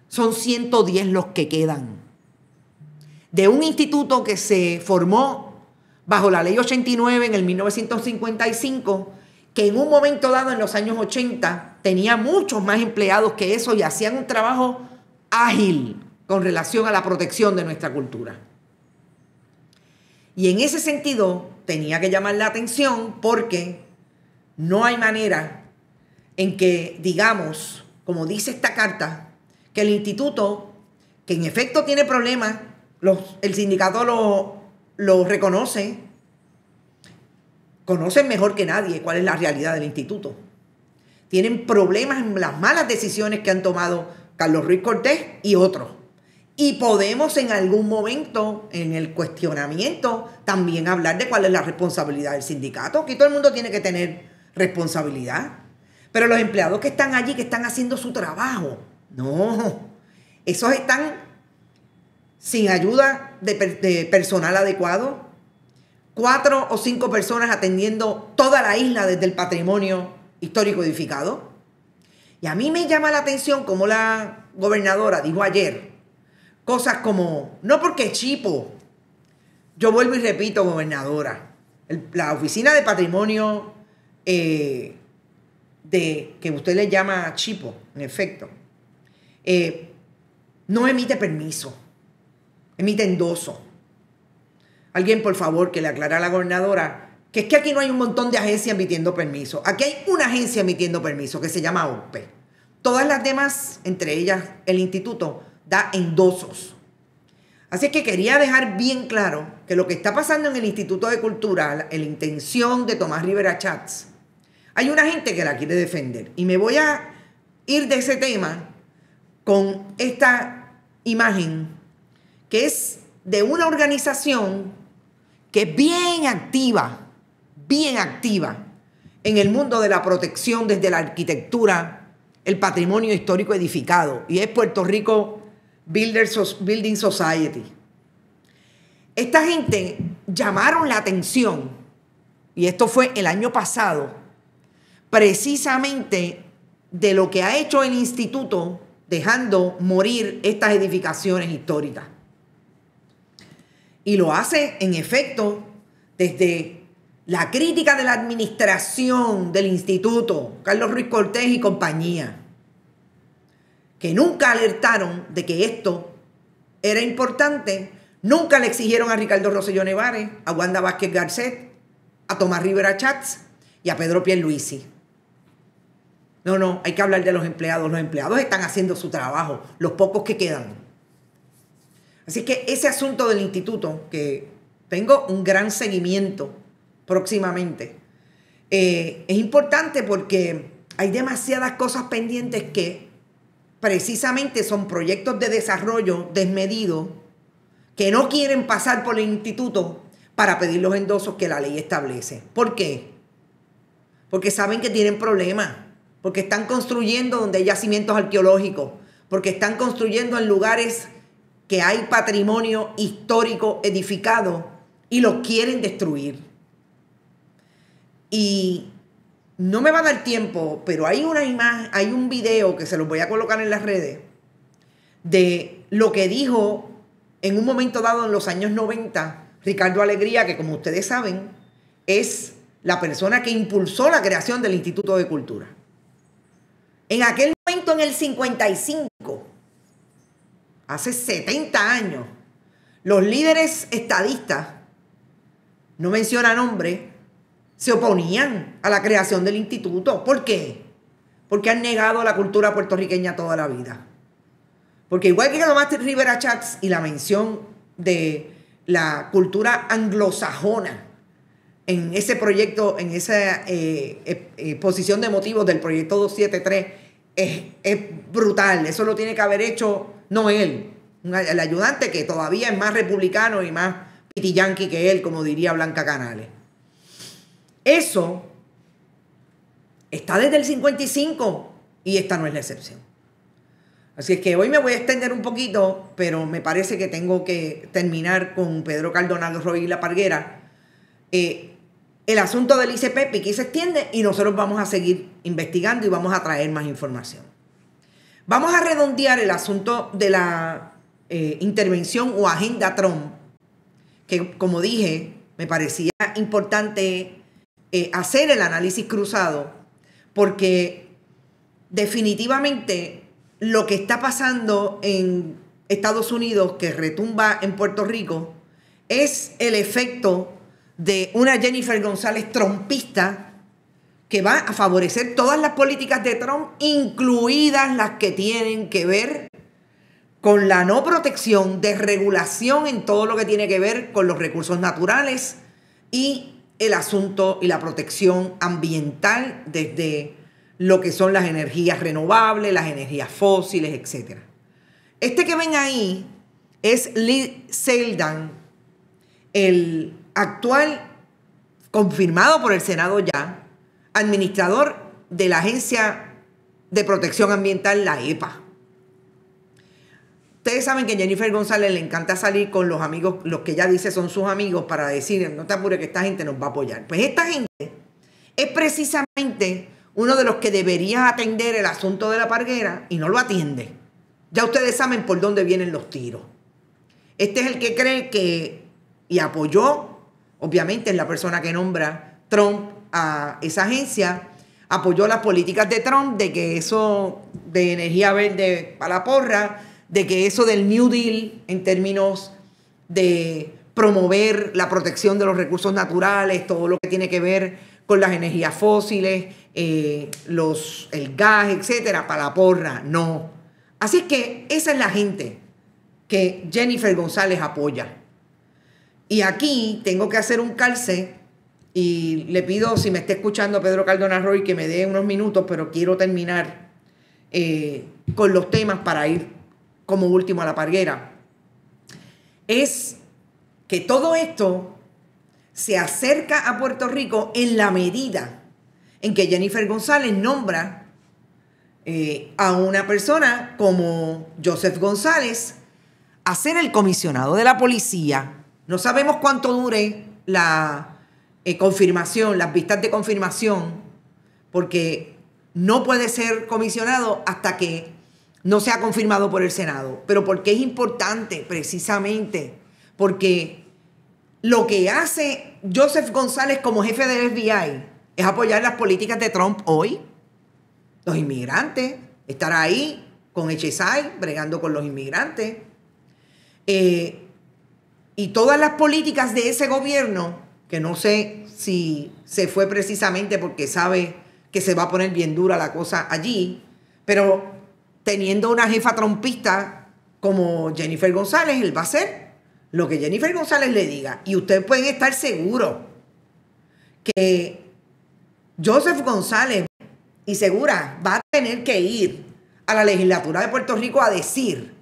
Son 110 los que quedan. de un instituto que se formó bajo la Ley 89 en el 1955, que en un momento dado en los años 80 tenía muchos más empleados que eso y hacían un trabajo ágil con relación a la protección de nuestra cultura. Y en ese sentido tenía que llamar la atención porque no hay manera en que digamos, como dice esta carta, que el instituto, que en efecto tiene problemas, el sindicato lo reconoce, conocen mejor que nadie cuál es la realidad del instituto. Tienen problemas en las malas decisiones que han tomado Carlos Ruiz Cortés y otros. Y podemos en algún momento, en el cuestionamiento, también hablar de cuál es la responsabilidad del sindicato. Aquí todo el mundo tiene que tener responsabilidad. Pero los empleados que están allí, que están haciendo su trabajo, no. Esos están sin ayuda de personal adecuado. 4 o 5 personas atendiendo toda la isla desde el patrimonio histórico edificado. Y a mí me llama la atención como la gobernadora dijo ayer, cosas como, no porque Chipo, yo vuelvo y repito, gobernadora, la oficina de patrimonio que usted le llama Chipo, en efecto, no emite permiso, emite endoso. Alguien, por favor, que le aclare a la gobernadora que es que aquí no hay un montón de agencias emitiendo permiso. Aquí hay una agencia emitiendo permiso que se llama OPE. Todas las demás, entre ellas el instituto, da endosos. Así que quería dejar bien claro que lo que está pasando en el Instituto de Cultura, en la intención de Tomás Rivera Chats, hay una gente que la quiere defender. Y me voy a ir de ese tema con esta imagen que es de una organización que es bien activa en el mundo de la protección desde la arquitectura, el patrimonio histórico edificado, y es Puerto Rico Building Society. Esta gente llamaron la atención, y esto fue el año pasado, precisamente de lo que ha hecho el instituto dejando morir estas edificaciones históricas. Y lo hace, en efecto, desde la crítica de la administración del instituto, Carlos Ruiz Cortés y compañía, que nunca alertaron de que esto era importante, nunca le exigieron a Ricardo Rosselló Nevares, a Wanda Vázquez Garcet, a Tomás Rivera Chats y a Pedro Pierluisi. No, hay que hablar de los empleados. Los empleados están haciendo su trabajo, los pocos que quedan. Así que ese asunto del instituto, que tengo un gran seguimiento próximamente, es importante porque hay demasiadas cosas pendientes que precisamente son proyectos de desarrollo desmedido que no quieren pasar por el instituto para pedir los endosos que la ley establece. ¿Por qué? Porque saben que tienen problemas, porque están construyendo donde hay yacimientos arqueológicos, porque están construyendo en lugares que hay patrimonio histórico edificado y lo quieren destruir. Y no me va a dar tiempo, pero hay una imagen, hay un video que se los voy a colocar en las redes de lo que dijo en un momento dado en los años 90 Ricardo Alegría, que como ustedes saben es la persona que impulsó la creación del Instituto de Cultura. En aquel momento, en el 55, hace 70 años, los líderes estadistas, no menciona nombre, se oponían a la creación del instituto. ¿Por qué? Porque han negado la cultura puertorriqueña toda la vida. Porque igual que Tomás Rivera Chats y la mención de la cultura anglosajona en ese proyecto, en esa exposición de motivos del proyecto 273, es brutal. Eso lo tiene que haber hecho, no él, el ayudante, que todavía es más republicano y más pitiyanqui que él, como diría Blanca Canales. Eso está desde el 55 y esta no es la excepción. Así es que hoy me voy a extender un poquito, pero me parece que tengo que terminar con Pedro Cardonado Roy y La Parguera. El asunto del ICP que se extiende y nosotros vamos a seguir investigando y vamos a traer más información. Vamos a redondear el asunto de la intervención o agenda Trump, que como dije, me parecía importante hacer el análisis cruzado, porque definitivamente lo que está pasando en Estados Unidos, que retumba en Puerto Rico, es el efecto de una Jennifer González trumpista que va a favorecer todas las políticas de Trump, incluidas las que tienen que ver con la no protección, desregulación en todo lo que tiene que ver con los recursos naturales y el asunto y la protección ambiental desde lo que son las energías renovables, las energías fósiles, etc. Este que ven ahí es Lee Zeldin, el actual, confirmado por el Senado ya, administrador de la Agencia de Protección Ambiental, la EPA. Ustedes saben que a Jennifer González le encanta salir con los amigos, los que ella dice son sus amigos, para decir, no te apures que esta gente nos va a apoyar. Pues esta gente es precisamente uno de los que debería atender el asunto de la parguera y no lo atiende. Ya ustedes saben por dónde vienen los tiros. Este es el que cree que, y apoyó, obviamente es la persona que nombra Trump a esa agencia, apoyó las políticas de Trump, de que eso de energía verde para la porra, de que eso del New Deal en términos de promover la protección de los recursos naturales, todo lo que tiene que ver con las energías fósiles, el gas, etcétera, para la porra, no. Así que esa es la gente que Jennifer González apoya. Y aquí tengo que hacer un calce y le pido, si me está escuchando Pedro Cardona Roy, que me dé unos minutos, pero quiero terminar con los temas para ir como último a la parguera. Es que todo esto se acerca a Puerto Rico en la medida en que Jennifer González nombra a una persona como Joseph González a ser el comisionado de la policía. No sabemos cuánto dure la confirmación, las vistas de confirmación, porque no puede ser comisionado hasta que no sea confirmado por el Senado. Pero ¿por qué es importante? Precisamente porque lo que hace Joseph González como jefe del FBI es apoyar las políticas de Trump hoy. Los inmigrantes, estar ahí con HSI, bregando con los inmigrantes. Y todas las políticas de ese gobierno, que no sé si se fue precisamente porque sabe que se va a poner bien dura la cosa allí, pero teniendo una jefa trumpista como Jennifer González, él va a hacer lo que Jennifer González le diga. Y ustedes pueden estar seguros que Joseph González, y segura, va a tener que ir a la legislatura de Puerto Rico a decir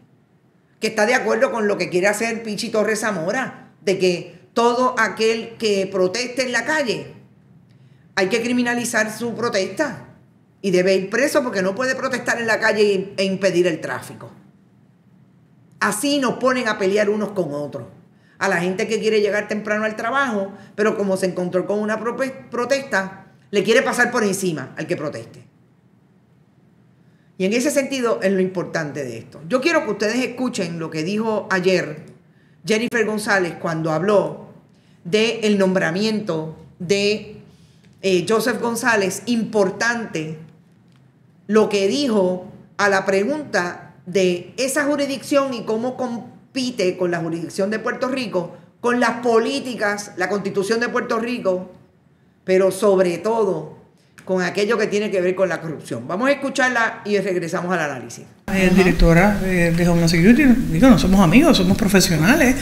que está de acuerdo con lo que quiere hacer Pichi Torres Zamora, de que todo aquel que proteste en la calle hay que criminalizar su protesta y debe ir preso porque no puede protestar en la calle e impedir el tráfico. Así nos ponen a pelear unos con otros. A la gente que quiere llegar temprano al trabajo, pero como se encontró con una protesta, le quiere pasar por encima al que proteste. Y en ese sentido es lo importante de esto. Yo quiero que ustedes escuchen lo que dijo ayer Jennifer González cuando habló del nombramiento de Joseph González. Importante lo que dijo a la pregunta de esa jurisdicción y cómo compite con la jurisdicción de Puerto Rico, con las políticas, la Constitución de Puerto Rico, pero sobre todo con aquello que tiene que ver con la corrupción. Vamos a escucharla y regresamos al análisis. Directora de Homeland Security, digo, no somos amigos, somos profesionales,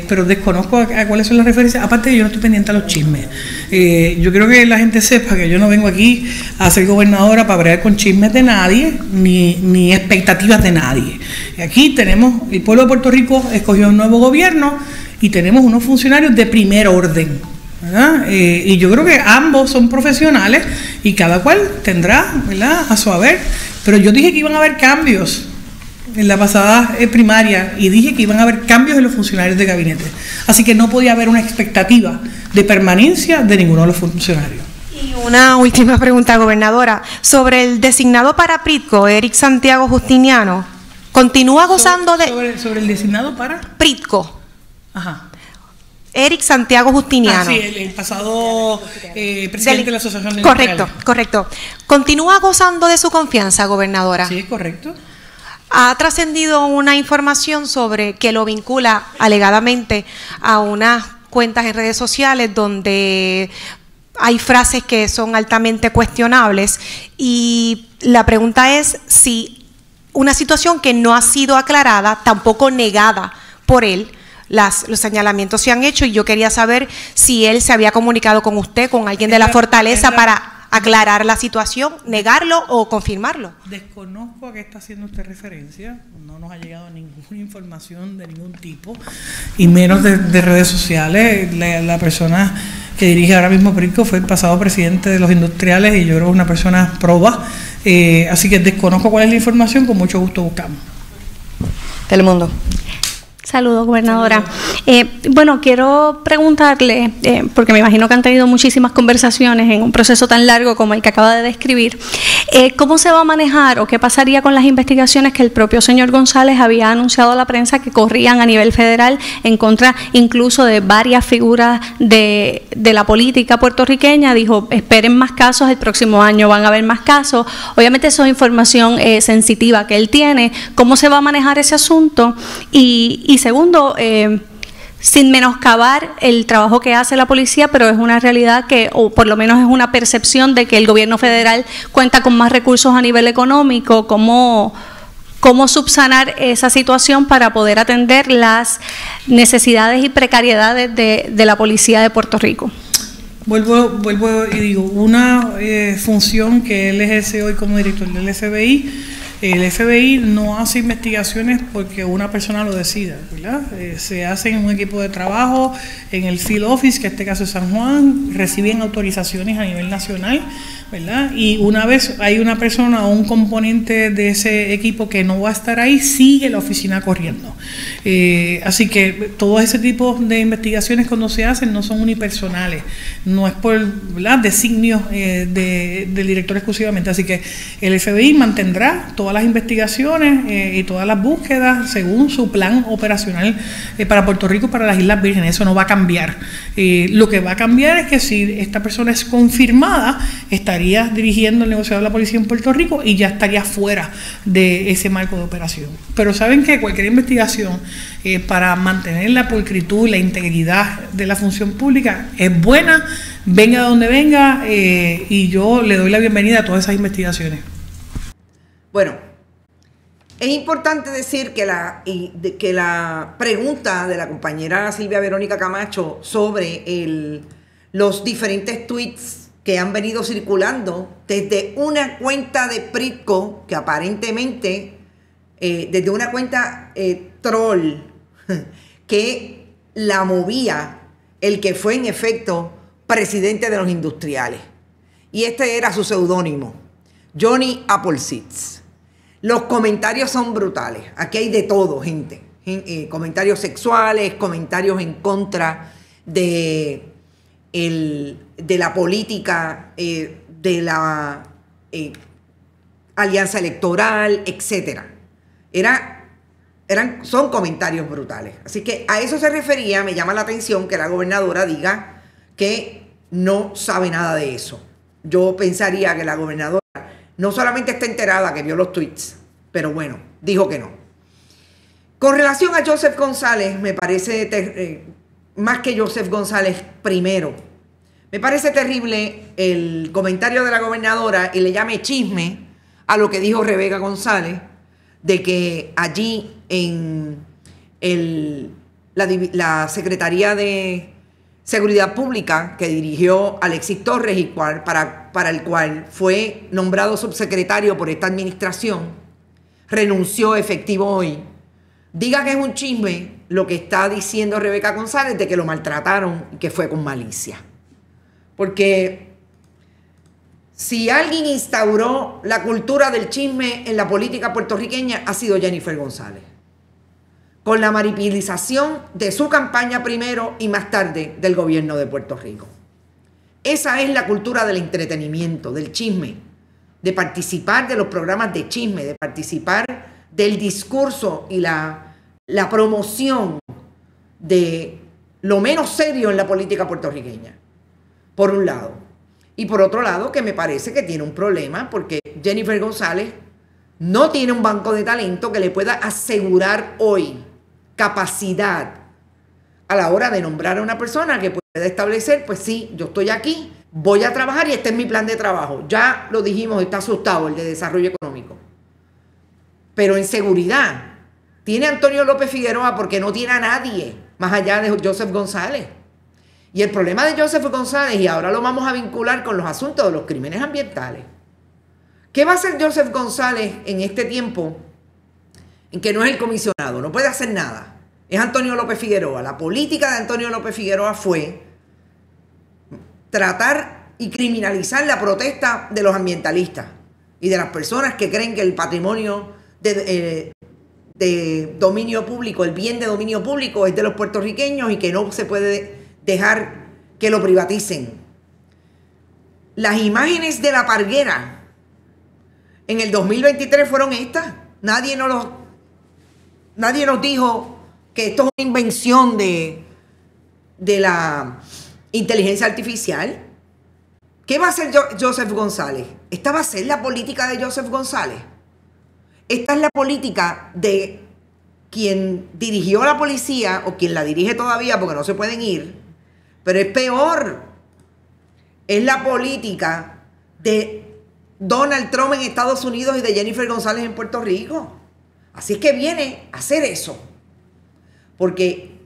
pero desconozco a cuáles son las referencias. Aparte, yo no estoy pendiente a los chismes. Yo quiero que la gente sepa que yo no vengo aquí a ser gobernadora para bregar con chismes de nadie, ni expectativas de nadie. Aquí tenemos, el pueblo de Puerto Rico escogió un nuevo gobierno y tenemos unos funcionarios de primer orden, ¿verdad? Y yo creo que ambos son profesionales y cada cual tendrá, ¿verdad?, a su haber. Pero yo dije que iban a haber cambios en la pasada primaria y dije que iban a haber cambios en los funcionarios de gabinete. Así que no podía haber una expectativa de permanencia de ninguno de los funcionarios. Y una última pregunta, gobernadora, sobre el designado para PRITCO, Eric Santiago Justiniano. Continúa gozando sobre el designado para Pritco. Ajá. Eric Santiago Justiniano. Sí, el pasado presidente de la Asociación de Correcto. ¿Continúa gozando de su confianza, gobernadora? Sí, correcto. Ha trascendido una información sobre que lo vincula alegadamente a unas cuentas en redes sociales donde hay frases que son altamente cuestionables, y la pregunta es si una situación que no ha sido aclarada, tampoco negada por él, los señalamientos se han hecho, y yo quería saber si él se había comunicado con usted, con alguien de la Fortaleza, para aclarar la situación, negarlo o confirmarlo. Desconozco a qué está haciendo usted referencia, no nos ha llegado ninguna información de ningún tipo, y menos de redes sociales. La persona que dirige ahora mismo Pritco fue el pasado presidente de los industriales, y yo creo que es una persona proba, así que desconozco cuál es la información, con mucho gusto buscamos. Telemundo. Saludos, gobernadora. Bueno, quiero preguntarle, porque me imagino que han tenido muchísimas conversaciones en un proceso tan largo como el que acaba de describir, ¿cómo se va a manejar o qué pasaría con las investigaciones que el propio señor González había anunciado a la prensa que corrían a nivel federal en contra incluso de varias figuras de la política puertorriqueña? Dijo, esperen más casos, el próximo año van a haber más casos. Obviamente eso es información sensitiva que él tiene. ¿Cómo se va a manejar ese asunto? Y segundo, sin menoscabar el trabajo que hace la policía, pero es una realidad que, o por lo menos es una percepción de que el gobierno federal cuenta con más recursos a nivel económico. ¿Cómo subsanar esa situación para poder atender las necesidades y precariedades de la policía de Puerto Rico? Vuelvo y digo, una función que él ejerce hoy como director del FBI. El FBI no hace investigaciones porque una persona lo decida, ¿verdad? Se hacen en un equipo de trabajo, en el field office, que en este caso es San Juan, reciben autorizaciones a nivel nacional, ¿verdad? Y una vez hay una persona o un componente de ese equipo que no va a estar ahí, sigue la oficina corriendo. Así que todo ese tipo de investigaciones cuando se hacen no son unipersonales, no es por, ¿verdad?, designios del director exclusivamente. Así que el FBI mantendrá todas las investigaciones y todas las búsquedas según su plan operacional para Puerto Rico y para las Islas Vírgenes. Eso no va a cambiar. Lo que va a cambiar es que si esta persona es confirmada, estaría dirigiendo el negociado de la policía en Puerto Rico y ya estaría fuera de ese marco de operación. Pero saben que cualquier investigación para mantener la pulcritud y la integridad de la función pública es buena, venga de donde venga, y yo le doy la bienvenida a todas esas investigaciones. Bueno, es importante decir que la pregunta de la compañera Silvia Verónica Camacho sobre los diferentes tweets que han venido circulando desde una cuenta de Pritco, que aparentemente, desde una cuenta troll, que la movía el que fue en efecto presidente de los industriales. Y este era su seudónimo, Johnny Appleseeds. Los comentarios son brutales. Aquí hay de todo, gente. Comentarios sexuales, comentarios en contra de la política, de la alianza electoral, etc. Son comentarios brutales. Así que a eso se refería. Me llama la atención que la gobernadora diga que no sabe nada de eso. Yo pensaría que la gobernadora no solamente está enterada, que vio los tweets, pero bueno, dijo que no. Con relación a Joseph González, me parece, más que Joseph González primero, me parece terrible el comentario de la gobernadora, y le llame chisme a lo que dijo Rebeca González, de que allí en la Secretaría de Seguridad Pública que dirigió Alexis Torres y para el cual fue nombrado subsecretario por esta administración, renunció efectivo hoy, diga que es un chisme lo que está diciendo Rebeca González de que lo maltrataron y que fue con malicia. Porque si alguien instauró la cultura del chisme en la política puertorriqueña, ha sido Jennifer González, con la maripilización de su campaña primero y más tarde del gobierno de Puerto Rico. Esa es la cultura del entretenimiento, del chisme, de participar de los programas de chisme, de participar del discurso y la promoción de lo menos serio en la política puertorriqueña, por un lado. Y por otro lado, que me parece que tiene un problema porque Jennifer González no tiene un banco de talento que le pueda asegurar hoy capacidad a la hora de nombrar a una persona que pueda establecer, pues sí, yo estoy aquí, voy a trabajar y este es mi plan de trabajo. Ya lo dijimos, está asustado el de desarrollo económico. Pero en seguridad, tiene a Antonio López Figueroa porque no tiene a nadie más allá de Joseph González. Y el problema de Joseph González, y ahora lo vamos a vincular con los asuntos de los crímenes ambientales. ¿Qué va a hacer Joseph González en este tiempo en que no es el comisionado? No puede hacer nada. Es Antonio López Figueroa. La política de Antonio López Figueroa fue tratar y criminalizar la protesta de los ambientalistas y de las personas que creen que el patrimonio de dominio público, el bien de dominio público es de los puertorriqueños y que no se puede dejar que lo privaticen. Las imágenes de la Parguera en el 2023 fueron estas. Nadie nos dijo que esto es una invención de la inteligencia artificial. ¿Qué va a hacer Joseph González? Esta va a ser la política de Joseph González. Esta es la política de quien dirigió a la policía o quien la dirige todavía porque no se pueden ir. Pero es peor. Es la política de Donald Trump en Estados Unidos y de Jennifer González en Puerto Rico. Así es que viene a hacer eso. Porque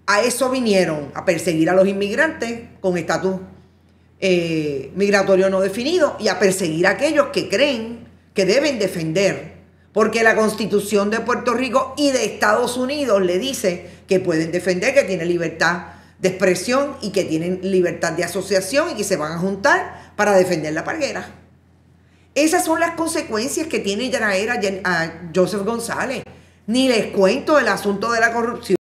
a eso vinieron, a perseguir a los inmigrantes con estatus migratorio no definido y a perseguir a aquellos que creen que deben defender. Porque la Constitución de Puerto Rico y de Estados Unidos le dice que pueden defender, que tienen libertad de expresión y que tienen libertad de asociación y que se van a juntar para defender la Parguera. Esas son las consecuencias que tiene traer a Joseph González. Ni les cuento el asunto de la corrupción.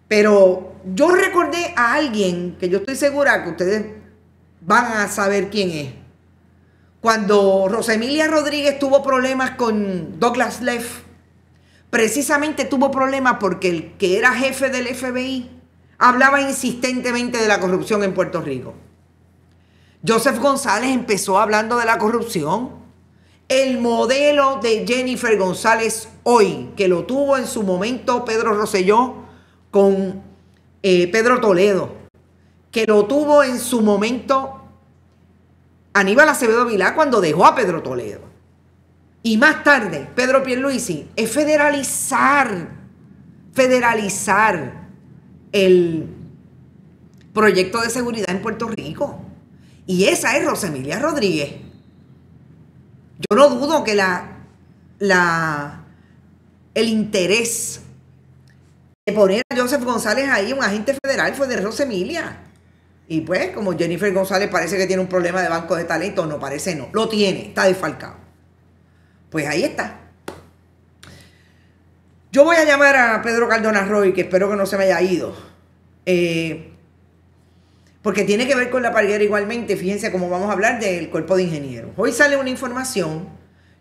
Pero yo recordé a alguien que yo estoy segura que ustedes van a saber quién es. Cuando Rosemilia Rodríguez tuvo problemas con Douglas Leff, precisamente tuvo problemas porque el que era jefe del FBI hablaba insistentemente de la corrupción en Puerto Rico. Joseph González empezó hablando de la corrupción. El modelo de Jennifer González hoy, que lo tuvo en su momento Pedro Rosselló con Pedro Toledo, que lo tuvo en su momento Aníbal Acevedo Vilá cuando dejó a Pedro Toledo. Y más tarde, Pedro Pierluisi, es federalizar el proyecto de seguridad en Puerto Rico. Y esa es Rosemilia Rodríguez. Yo no dudo que el interés de poner a Joseph González ahí, un agente federal, fue de Rosemilia. Y pues, como Jennifer González parece que tiene un problema de banco de talento, no parece, no. Lo tiene, está desfalcado. Pues ahí está. Yo voy a llamar a Pedro Cardona Roy, que espero que no se me haya ido. Porque tiene que ver con la Parguera igualmente. Fíjense cómo vamos a hablar del cuerpo de ingenieros. Hoy sale una información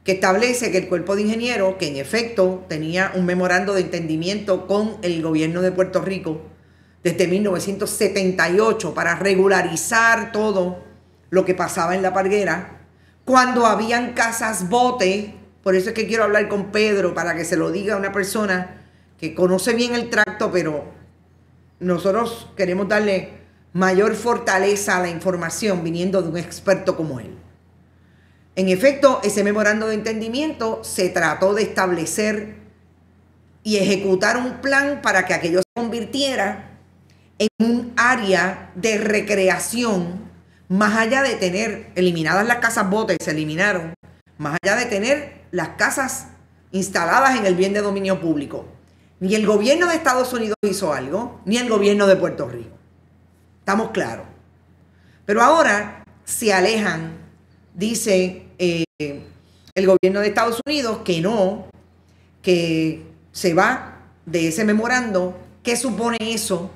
que establece que el cuerpo de ingenieros, que en efecto tenía un memorando de entendimiento con el gobierno de Puerto Rico desde 1978 para regularizar todo lo que pasaba en la Parguera, cuando habían casas bote. Por eso es que quiero hablar con Pedro, para que se lo diga a una persona que conoce bien el tracto, pero nosotros queremos darle mayor fortaleza a la información viniendo de un experto como él. En efecto, ese memorando de entendimiento se trató de establecer y ejecutar un plan para que aquello se convirtiera en un área de recreación, más allá de tener eliminadas las casas botes, se eliminaron, más allá de tener las casas instaladas en el bien de dominio público. Ni el gobierno de Estados Unidos hizo algo, ni el gobierno de Puerto Rico. Estamos claros. Pero ahora se alejan, dice el gobierno de Estados Unidos que no, que se va de ese memorando. ¿Qué supone eso?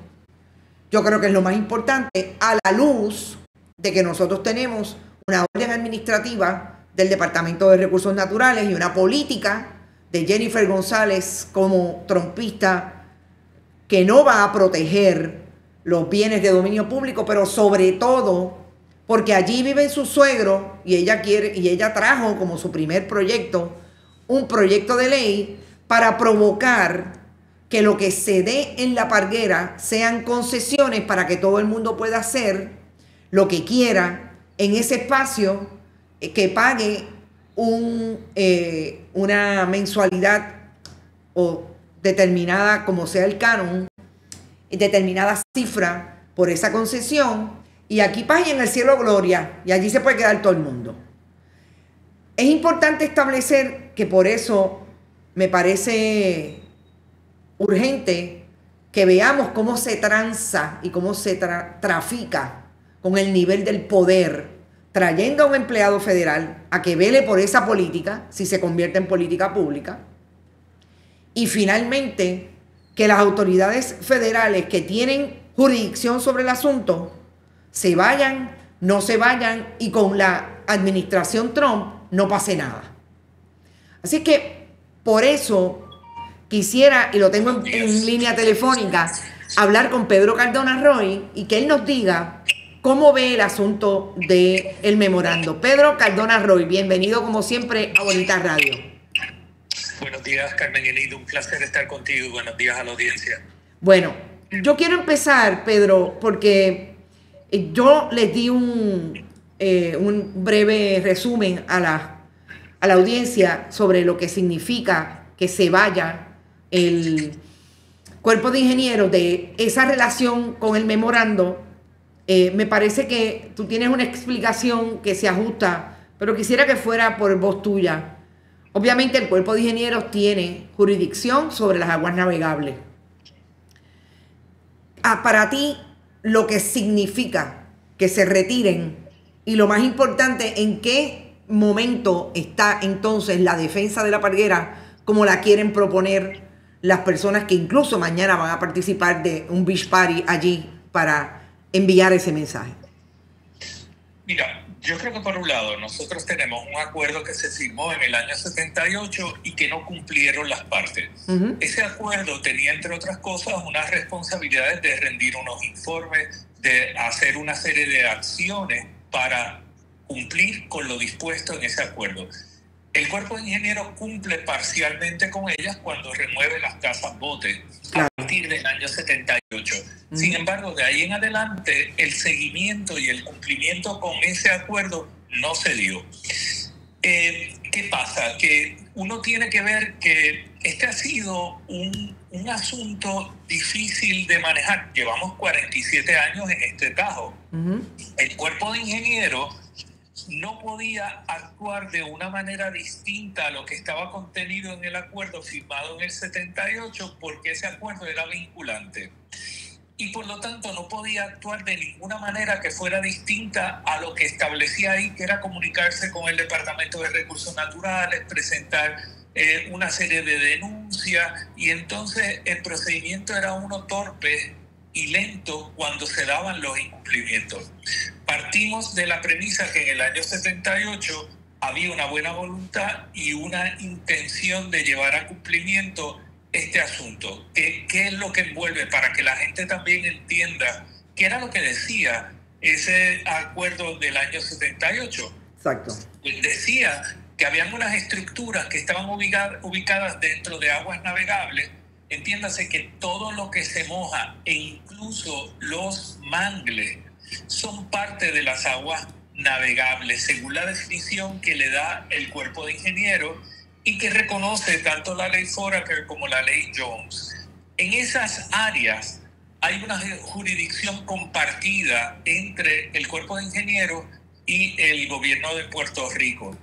Yo creo que es lo más importante, a la luz de que nosotros tenemos una orden administrativa del Departamento de Recursos Naturales y una política de Jennifer González como trompista que no va a proteger los bienes de dominio público, pero sobre todo porque allí viven sus suegros y ella trajo como su primer proyecto un proyecto de ley para provocar que lo que se dé en la Parguera sean concesiones para que todo el mundo pueda hacer lo que quiera en ese espacio, que pague una mensualidad o determinada, como sea el canon, determinada cifra por esa concesión, y aquí paz y en el cielo gloria, y allí se puede quedar todo el mundo. Es importante establecer que por eso me parece urgente que veamos cómo se tranza y cómo se trafica con el nivel del poder, trayendo a un empleado federal a que vele por esa política, si se convierte en política pública, y finalmente que las autoridades federales que tienen jurisdicción sobre el asunto se vayan, no se vayan, y con la administración Trump no pase nada. Así que por eso quisiera, y lo tengo en línea telefónica, hablar con Pedro Cardona Roy y que él nos diga cómo ve el asunto del memorando. Pedro Cardona Roy, bienvenido como siempre a Bonita Radio. Buenos días, Carmen Enid, un placer estar contigo y buenos días a la audiencia. Bueno, yo quiero empezar, Pedro, porque yo les di un breve resumen a la audiencia sobre lo que significa que se vaya el cuerpo de ingenieros de esa relación con el memorando. Me parece que tú tienes una explicación que se ajusta, pero quisiera que fuera por voz tuya. Obviamente el cuerpo de ingenieros tiene jurisdicción sobre las aguas navegables. Para ti, lo que significa que se retiren y lo más importante, ¿en qué momento está entonces la defensa de la Parguera como la quieren proponer las personas que incluso mañana van a participar de un beach party allí para enviar ese mensaje? Mira, yo creo que por un lado nosotros tenemos un acuerdo que se firmó en el año 78 y que no cumplieron las partes. Ese acuerdo tenía, entre otras cosas, unas responsabilidades de rendir unos informes, de hacer una serie de acciones para cumplir con lo dispuesto en ese acuerdo. El cuerpo de ingenieros cumple parcialmente con ellas cuando remueve las casas bote a partir del año 78. Sin embargo, de ahí en adelante, el seguimiento y el cumplimiento con ese acuerdo no se dio. ¿Qué pasa? Que uno tiene que ver que este ha sido un asunto difícil de manejar. Llevamos 47 años en este tajo. El cuerpo de ingenieros no podía actuar de una manera distinta a lo que estaba contenido en el acuerdo firmado en el 78 porque ese acuerdo era vinculante. Y por lo tanto no podía actuar de ninguna manera que fuera distinta a lo que establecía ahí, que era comunicarse con el Departamento de Recursos Naturales, presentar una serie de denuncias, y entonces el procedimiento era uno torpe y lento cuando se daban los incumplimientos. Partimos de la premisa que en el año 78 había una buena voluntad y una intención de llevar a cumplimiento este asunto. ¿Qué es lo que envuelve? Para que la gente también entienda qué era lo que decía ese acuerdo del año 78. Exacto. Decía que habían unas estructuras que estaban ubicadas dentro de aguas navegables. Entiéndase que todo lo que se moja e incluso los mangles son parte de las aguas navegables, según la definición que le da el cuerpo de ingenieros y que reconoce tanto la ley Foraker como la ley Jones. En esas áreas hay una jurisdicción compartida entre el cuerpo de ingenieros y el gobierno de Puerto Rico.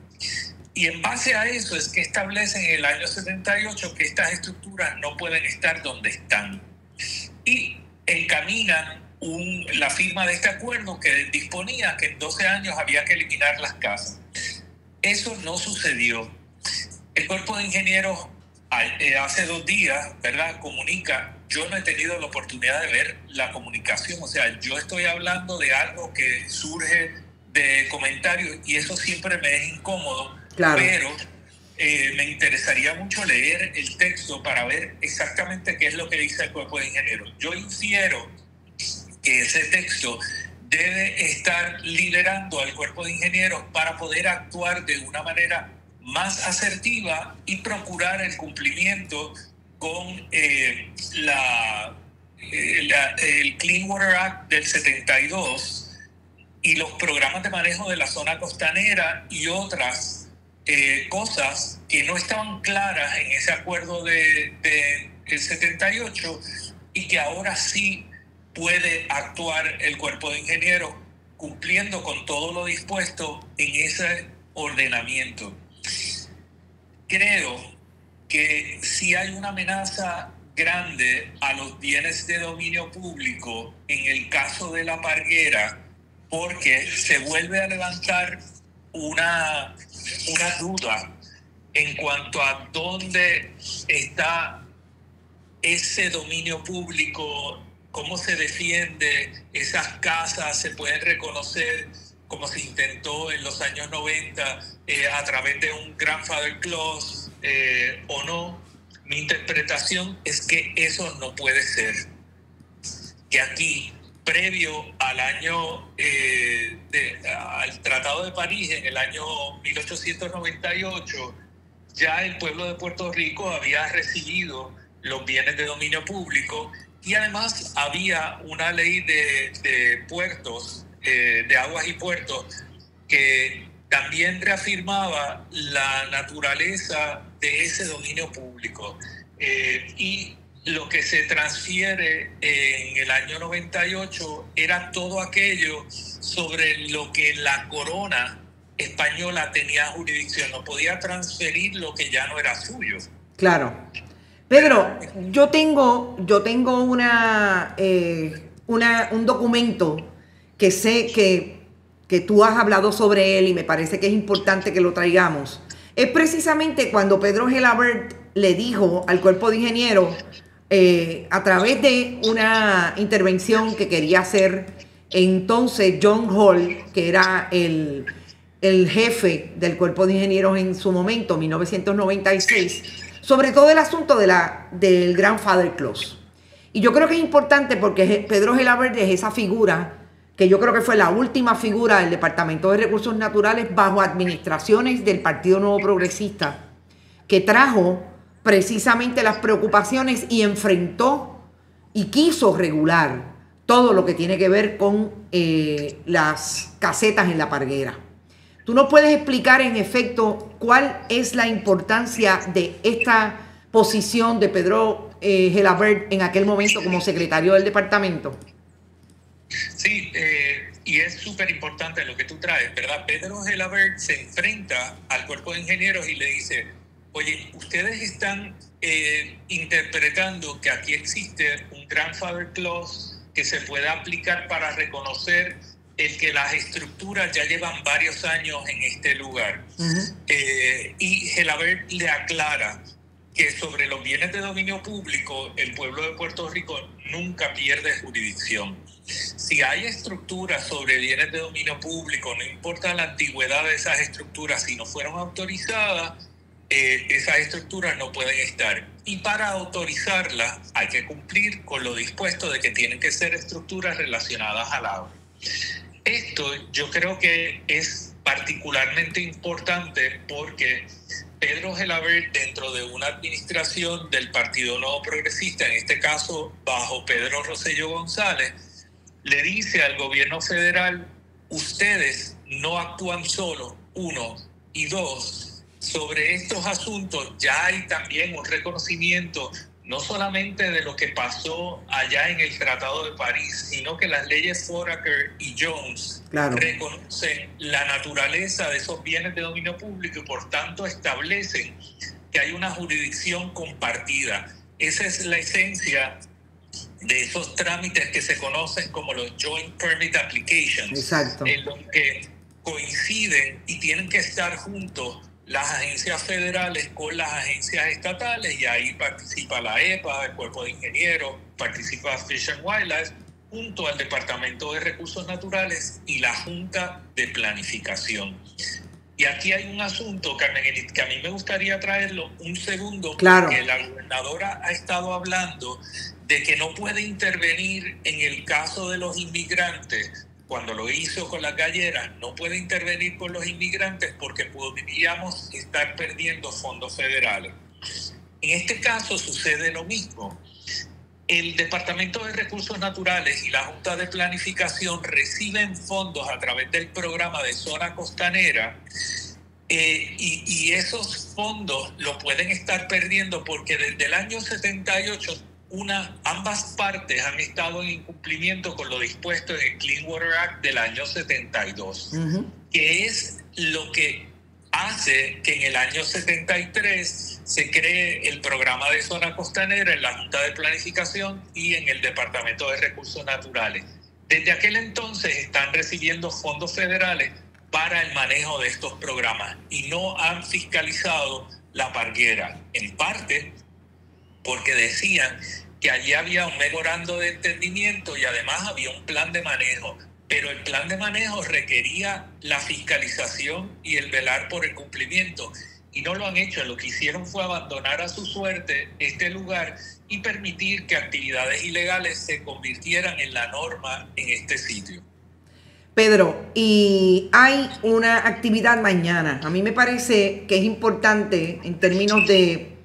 Y en base a eso es que establecen en el año 78 que estas estructuras no pueden estar donde están. Y encaminan la firma de este acuerdo que disponía que en 12 años había que eliminar las casas. Eso no sucedió. El cuerpo de ingenieros hace 2 días, ¿verdad?, comunica. Yo no he tenido la oportunidad de ver la comunicación. O sea, yo estoy hablando de algo que surge de comentarios y eso siempre me es incómodo, claro. Pero me interesaría mucho leer el texto para ver exactamente qué es lo que dice el cuerpo de ingenieros. Yo infiero que ese texto debe estar liderando al cuerpo de ingenieros para poder actuar de una manera más asertiva y procurar el cumplimiento con el Clean Water Act del 72 y los programas de manejo de la zona costanera y otras cosas que no estaban claras en ese acuerdo del 78 y que ahora sí puede actuar el cuerpo de ingenieros cumpliendo con todo lo dispuesto en ese ordenamiento. Creo que si hay una amenaza grande a los bienes de dominio público en el caso de la Parguera, porque se vuelve a levantar una duda en cuanto a dónde está ese dominio público, cómo se defiende, esas casas se pueden reconocer como se intentó en los años 90 a través de un grandfather clause o no. Mi interpretación es que eso no puede ser. Que aquí, previo al año, al Tratado de París, en el año 1898, ya el pueblo de Puerto Rico había recibido los bienes de dominio público y además había una ley de puertos, de aguas y puertos, que también reafirmaba la naturaleza de ese dominio público. Y lo que se transfiere en el año 98 era todo aquello sobre lo que la corona española tenía jurisdicción. No podía transferir lo que ya no era suyo. Claro. Pedro, yo tengo un documento que sé que tú has hablado sobre él y me parece que es importante que lo traigamos. Es precisamente cuando Pedro Gelabert le dijo al cuerpo de ingenieros, a través de una intervención que quería hacer entonces John Hall, que era el jefe del cuerpo de ingenieros en su momento, 1996, sobre todo el asunto del grandfather clause. Y yo creo que es importante porque Pedro Gelabert es esa figura que yo creo que fue la última figura del Departamento de Recursos Naturales bajo administraciones del Partido Nuevo Progresista, que trajo precisamente las preocupaciones y enfrentó y quiso regular todo lo que tiene que ver con las casetas en la Parguera. ¿Tú nos puedes explicar en efecto cuál es la importancia de esta posición de Pedro Gelabert en aquel momento como secretario del departamento? Sí, y es súper importante lo que tú traes, ¿verdad? Pedro Gelabert se enfrenta al cuerpo de ingenieros y le dice: oye, ustedes están interpretando que aquí existe un grandfather clause que se puede aplicar para reconocer el que las estructuras ya llevan varios años en este lugar. Y Gelabert le aclara que sobre los bienes de dominio público el pueblo de Puerto Rico nunca pierde jurisdicción. Si hay estructuras sobre bienes de dominio público, no importa la antigüedad de esas estructuras, si no fueron autorizadas, esas estructuras no pueden estar. Y para autorizarlas hay que cumplir con lo dispuesto de que tienen que ser estructuras relacionadas al agua. Esto yo creo que es particularmente importante porque Pedro Gelabert, dentro de una administración del Partido Nuevo Progresista, en este caso bajo Pedro Rosselló González, le dice al gobierno federal: ustedes no actúan solos, uno, y dos, sobre estos asuntos ya hay también un reconocimiento no solamente de lo que pasó allá en el Tratado de París, sino que las leyes Foraker y Jones reconocen la naturaleza de esos bienes de dominio público y por tanto establecen que hay una jurisdicción compartida. Esa es la esencia de esos trámites que se conocen como los Joint Permit Applications. Exacto. En los que coinciden y tienen que estar juntos las agencias federales con las agencias estatales, y ahí participa la EPA, el Cuerpo de Ingenieros, participa Fish and Wildlife, junto al Departamento de Recursos Naturales y la Junta de Planificación. Y aquí hay un asunto, Carmen Elith, que a mí me gustaría traerlo un segundo, claro, porque la gobernadora ha estado hablando de que no puede intervenir en el caso de los inmigrantes. Cuando lo hizo con las galleras, no puede intervenir con los inmigrantes porque podríamos estar perdiendo fondos federales. En este caso sucede lo mismo. El Departamento de Recursos Naturales y la Junta de Planificación reciben fondos a través del programa de zona costanera y esos fondos los pueden estar perdiendo porque desde el año 78 ambas partes han estado en incumplimiento con lo dispuesto en el Clean Water Act del año 72, que es lo que hace que en el año 73 se cree el programa de zona costanera en la Junta de Planificación y en el Departamento de Recursos Naturales. Desde aquel entonces están recibiendo fondos federales para el manejo de estos programas y no han fiscalizado la parguera, en parte porque decían que allí había un memorando de entendimiento y además había un plan de manejo, pero el plan de manejo requería la fiscalización y el velar por el cumplimiento, y no lo han hecho. Lo que hicieron fue abandonar a su suerte este lugar y permitir que actividades ilegales se convirtieran en la norma en este sitio. Pedro, y hay una actividad mañana. A mí me parece que es importante en términos de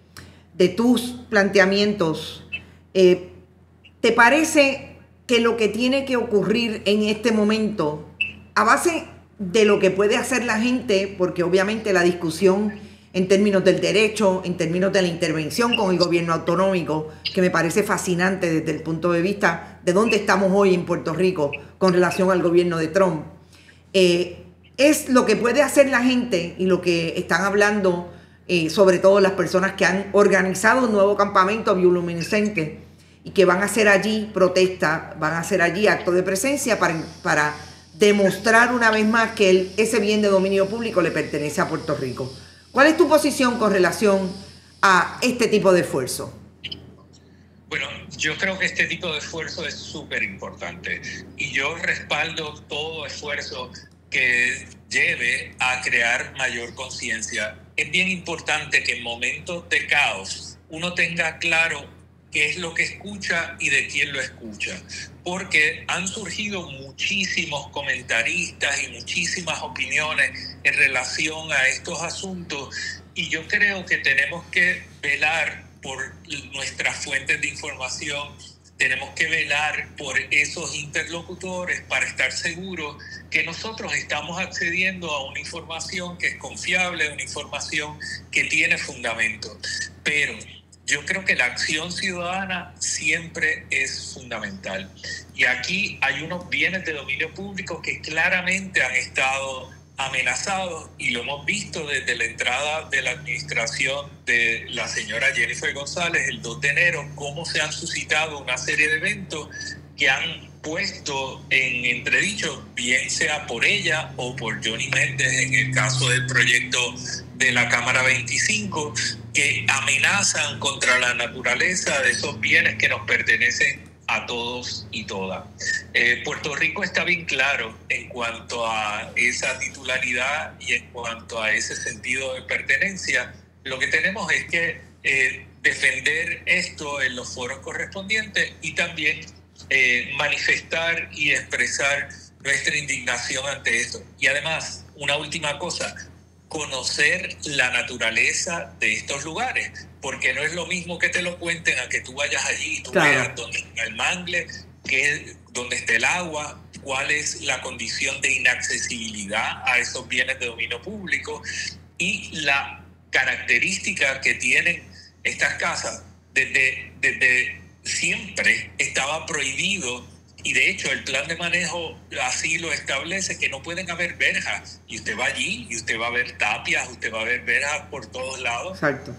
tus planteamientos. ¿Te parece que lo que tiene que ocurrir en este momento, a base de lo que puede hacer la gente, porque obviamente la discusión en términos del derecho, en términos de la intervención con el gobierno autonómico, que me parece fascinante desde el punto de vista de dónde estamos hoy en Puerto Rico con relación al gobierno de Trump, es lo que puede hacer la gente y lo que están hablando sobre todo las personas que han organizado un nuevo campamento bioluminescente y que van a hacer allí protesta, van a hacer allí acto de presencia para demostrar una vez más que ese bien de dominio público le pertenece a Puerto Rico. ¿Cuál es tu posición con relación a este tipo de esfuerzo? Bueno, yo creo que este tipo de esfuerzo es súper importante y yo respaldo todo esfuerzo que lleve a crear mayor conciencia. Es bien importante que en momentos de caos uno tenga claro qué es lo que escucha y de quién lo escucha, porque han surgido muchísimos comentaristas y muchísimas opiniones en relación a estos asuntos, y yo creo que tenemos que velar por nuestras fuentes de información, tenemos que velar por esos interlocutores para estar seguros que nosotros estamos accediendo a una información que es confiable, una información que tiene fundamento. Pero yo creo que la acción ciudadana siempre es fundamental. Y aquí hay unos bienes de dominio público que claramente han estado amenazados y lo hemos visto desde la entrada de la administración de la señora Jennifer González el 2 de enero, cómo se han suscitado una serie de eventos que han puesto en entredicho, bien sea por ella o por Johnny Méndez en el caso del proyecto de la Cámara 25, que amenazan contra la naturaleza de esos bienes que nos pertenecen a todos y todas. Puerto Rico está bien claro en cuanto a esa titularidad y en cuanto a ese sentido de pertenencia. Lo que tenemos es que defender esto en los foros correspondientes y también manifestar y expresar nuestra indignación ante esto. Y además, una última cosa, conocer la naturaleza de estos lugares, porque no es lo mismo que te lo cuenten a que tú vayas allí y tú veas dónde está el mangle, dónde está el agua, cuál es la condición de inaccesibilidad a esos bienes de dominio público y la característica que tienen estas casas. Desde siempre estaba prohibido, y de hecho el plan de manejo así lo establece, que no pueden haber verjas, y usted va allí y usted va a ver tapias, usted va a ver verjas por todos lados. Exacto.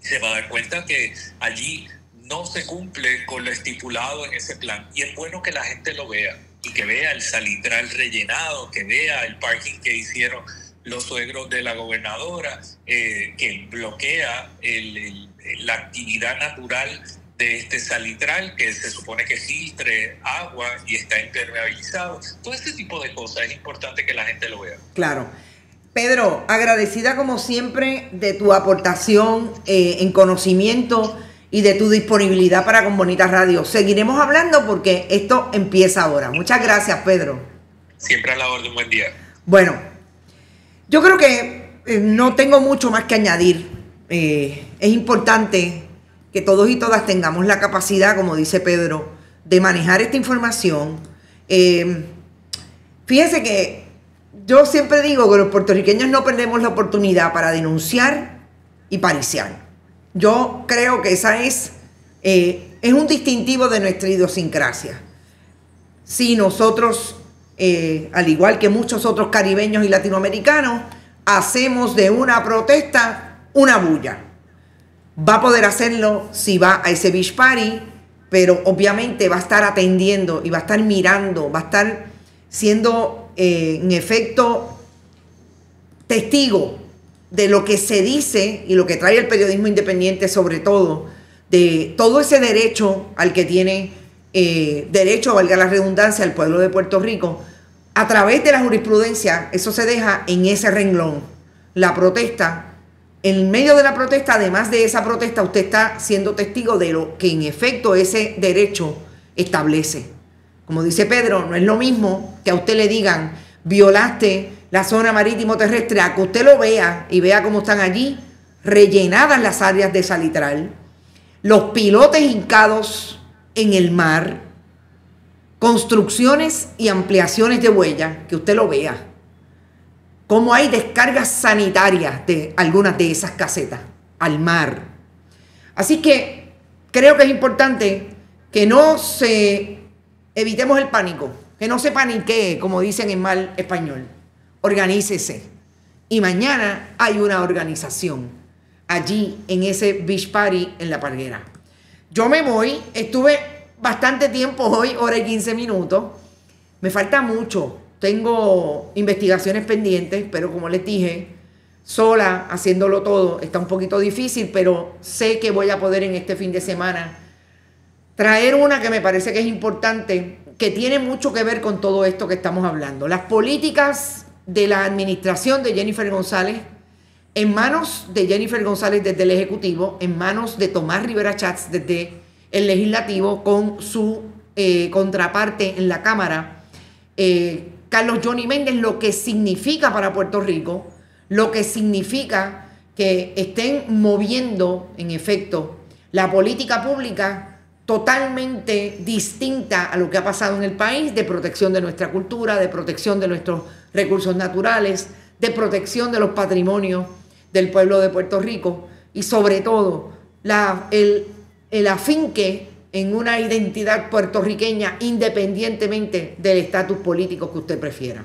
Se va a dar cuenta que allí no se cumple con lo estipulado en ese plan, y es bueno que la gente lo vea y que vea el salitral rellenado, que vea el parking que hicieron los suegros de la gobernadora, que bloquea la actividad natural de este salitral que se supone que filtre agua y está impermeabilizado. Todo este tipo de cosas es importante que la gente lo vea. Claro. Pedro, agradecida como siempre de tu aportación en conocimiento y de tu disponibilidad para Con Bonita Radio. Seguiremos hablando porque esto empieza ahora. Muchas gracias, Pedro. Siempre a la orden, buen día. Bueno, yo creo que no tengo mucho más que añadir. Es importante que todos y todas tengamos la capacidad, como dice Pedro, de manejar esta información. Fíjense que yo siempre digo que los puertorriqueños no perdemos la oportunidad para denunciar y pariciar. Yo creo que esa es un distintivo de nuestra idiosincrasia. Si nosotros, al igual que muchos otros caribeños y latinoamericanos, hacemos de una protesta una bulla. Va a poder hacerlo si va a ese beach party, pero obviamente va a estar atendiendo y va a estar mirando, va a estar siendo en efecto testigo de lo que se dice y lo que trae el periodismo independiente, sobre todo, de todo ese derecho al que tiene derecho, valga la redundancia, el pueblo de Puerto Rico. A través de la jurisprudencia, eso se deja en ese renglón. La protesta. En medio de la protesta, además de esa protesta, usted está siendo testigo de lo que en efecto ese derecho establece. Como dice Pedro, no es lo mismo que a usted le digan violaste la zona marítimo terrestre, a que usted lo vea y vea cómo están allí rellenadas las áreas de salitral, los pilotes hincados en el mar, construcciones y ampliaciones de huella, que usted lo vea. Cómo hay descargas sanitarias de algunas de esas casetas al mar. Así que creo que es importante que no evitemos el pánico, que no se paniquee, como dicen en mal español. Organícese. Y mañana hay una organización allí en ese beach party en La Parguera. Yo me voy, estuve bastante tiempo hoy, hora y 15 minutos. Me falta mucho. Tengo investigaciones pendientes, pero como les dije, sola, haciéndolo todo, está un poquito difícil, pero sé que voy a poder en este fin de semana traer una que me parece que es importante, que tiene mucho que ver con todo esto que estamos hablando. Las políticas de la administración de Jennifer González, en manos de Jennifer González desde el Ejecutivo, en manos de Tomás Rivera Chats desde el Legislativo, con su contraparte en la Cámara, Carlos Johnny Méndez, lo que significa para Puerto Rico, lo que significa que estén moviendo, en efecto, la política pública totalmente distinta a lo que ha pasado en el país, de protección de nuestra cultura, de protección de nuestros recursos naturales, de protección de los patrimonios del pueblo de Puerto Rico y sobre todo el afinque en una identidad puertorriqueña independientemente del estatus político que usted prefiera.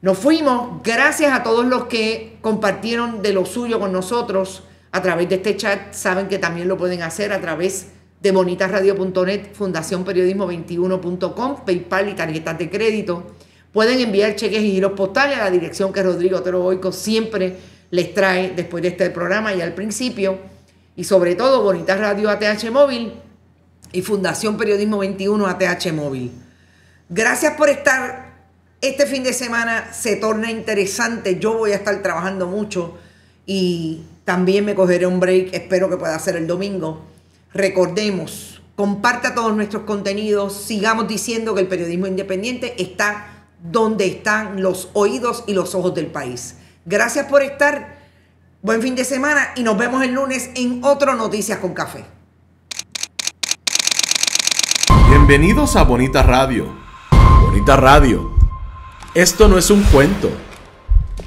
Nos fuimos, gracias a todos los que compartieron de lo suyo con nosotros a través de este chat. Saben que también lo pueden hacer a través de bonitasradio.net, fundacionperiodismo21.com, PayPal y tarjetas de crédito. Pueden enviar cheques y giros postales a la dirección que Rodrigo Otero Boico siempre les trae después de este programa y al principio. Y sobre todo, Bonitas Radio ATH Móvil y Fundación Periodismo 21 ATH Móvil. Gracias por estar. Este fin de semana se torna interesante. Yo voy a estar trabajando mucho y también me cogeré un break. Espero que pueda ser el domingo. Recordemos, comparta todos nuestros contenidos. Sigamos diciendo que el periodismo independiente está donde están los oídos y los ojos del país. Gracias por estar. Buen fin de semana y nos vemos el lunes en otro Noticias con Café. Bienvenidos a Bonita Radio. Bonita Radio. Esto no es un cuento.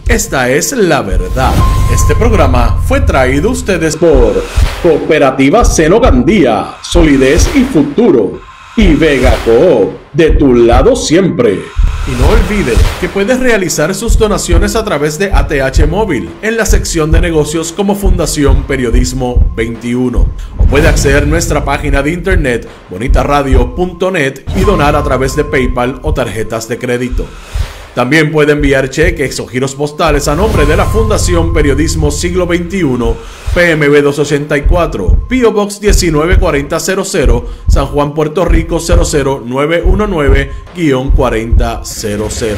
Esta es la verdad. Este programa fue traído a ustedes por Cooperativa Seno Gandía, Solidez y Futuro. Y Vega Coop, de tu lado siempre. Y no olvide que puedes realizar sus donaciones a través de ATH Móvil en la sección de negocios como Fundación Periodismo 21. O puede acceder a nuestra página de internet bonitasradio.net y donar a través de PayPal o tarjetas de crédito. También puede enviar cheques o giros postales a nombre de la Fundación Periodismo Siglo XXI, PMB 284, P.O. Box 194000, San Juan, Puerto Rico 00919-4000.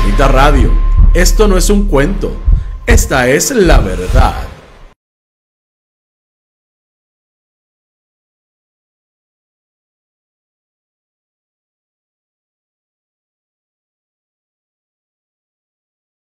Bonita Radio, esto no es un cuento, esta es la verdad.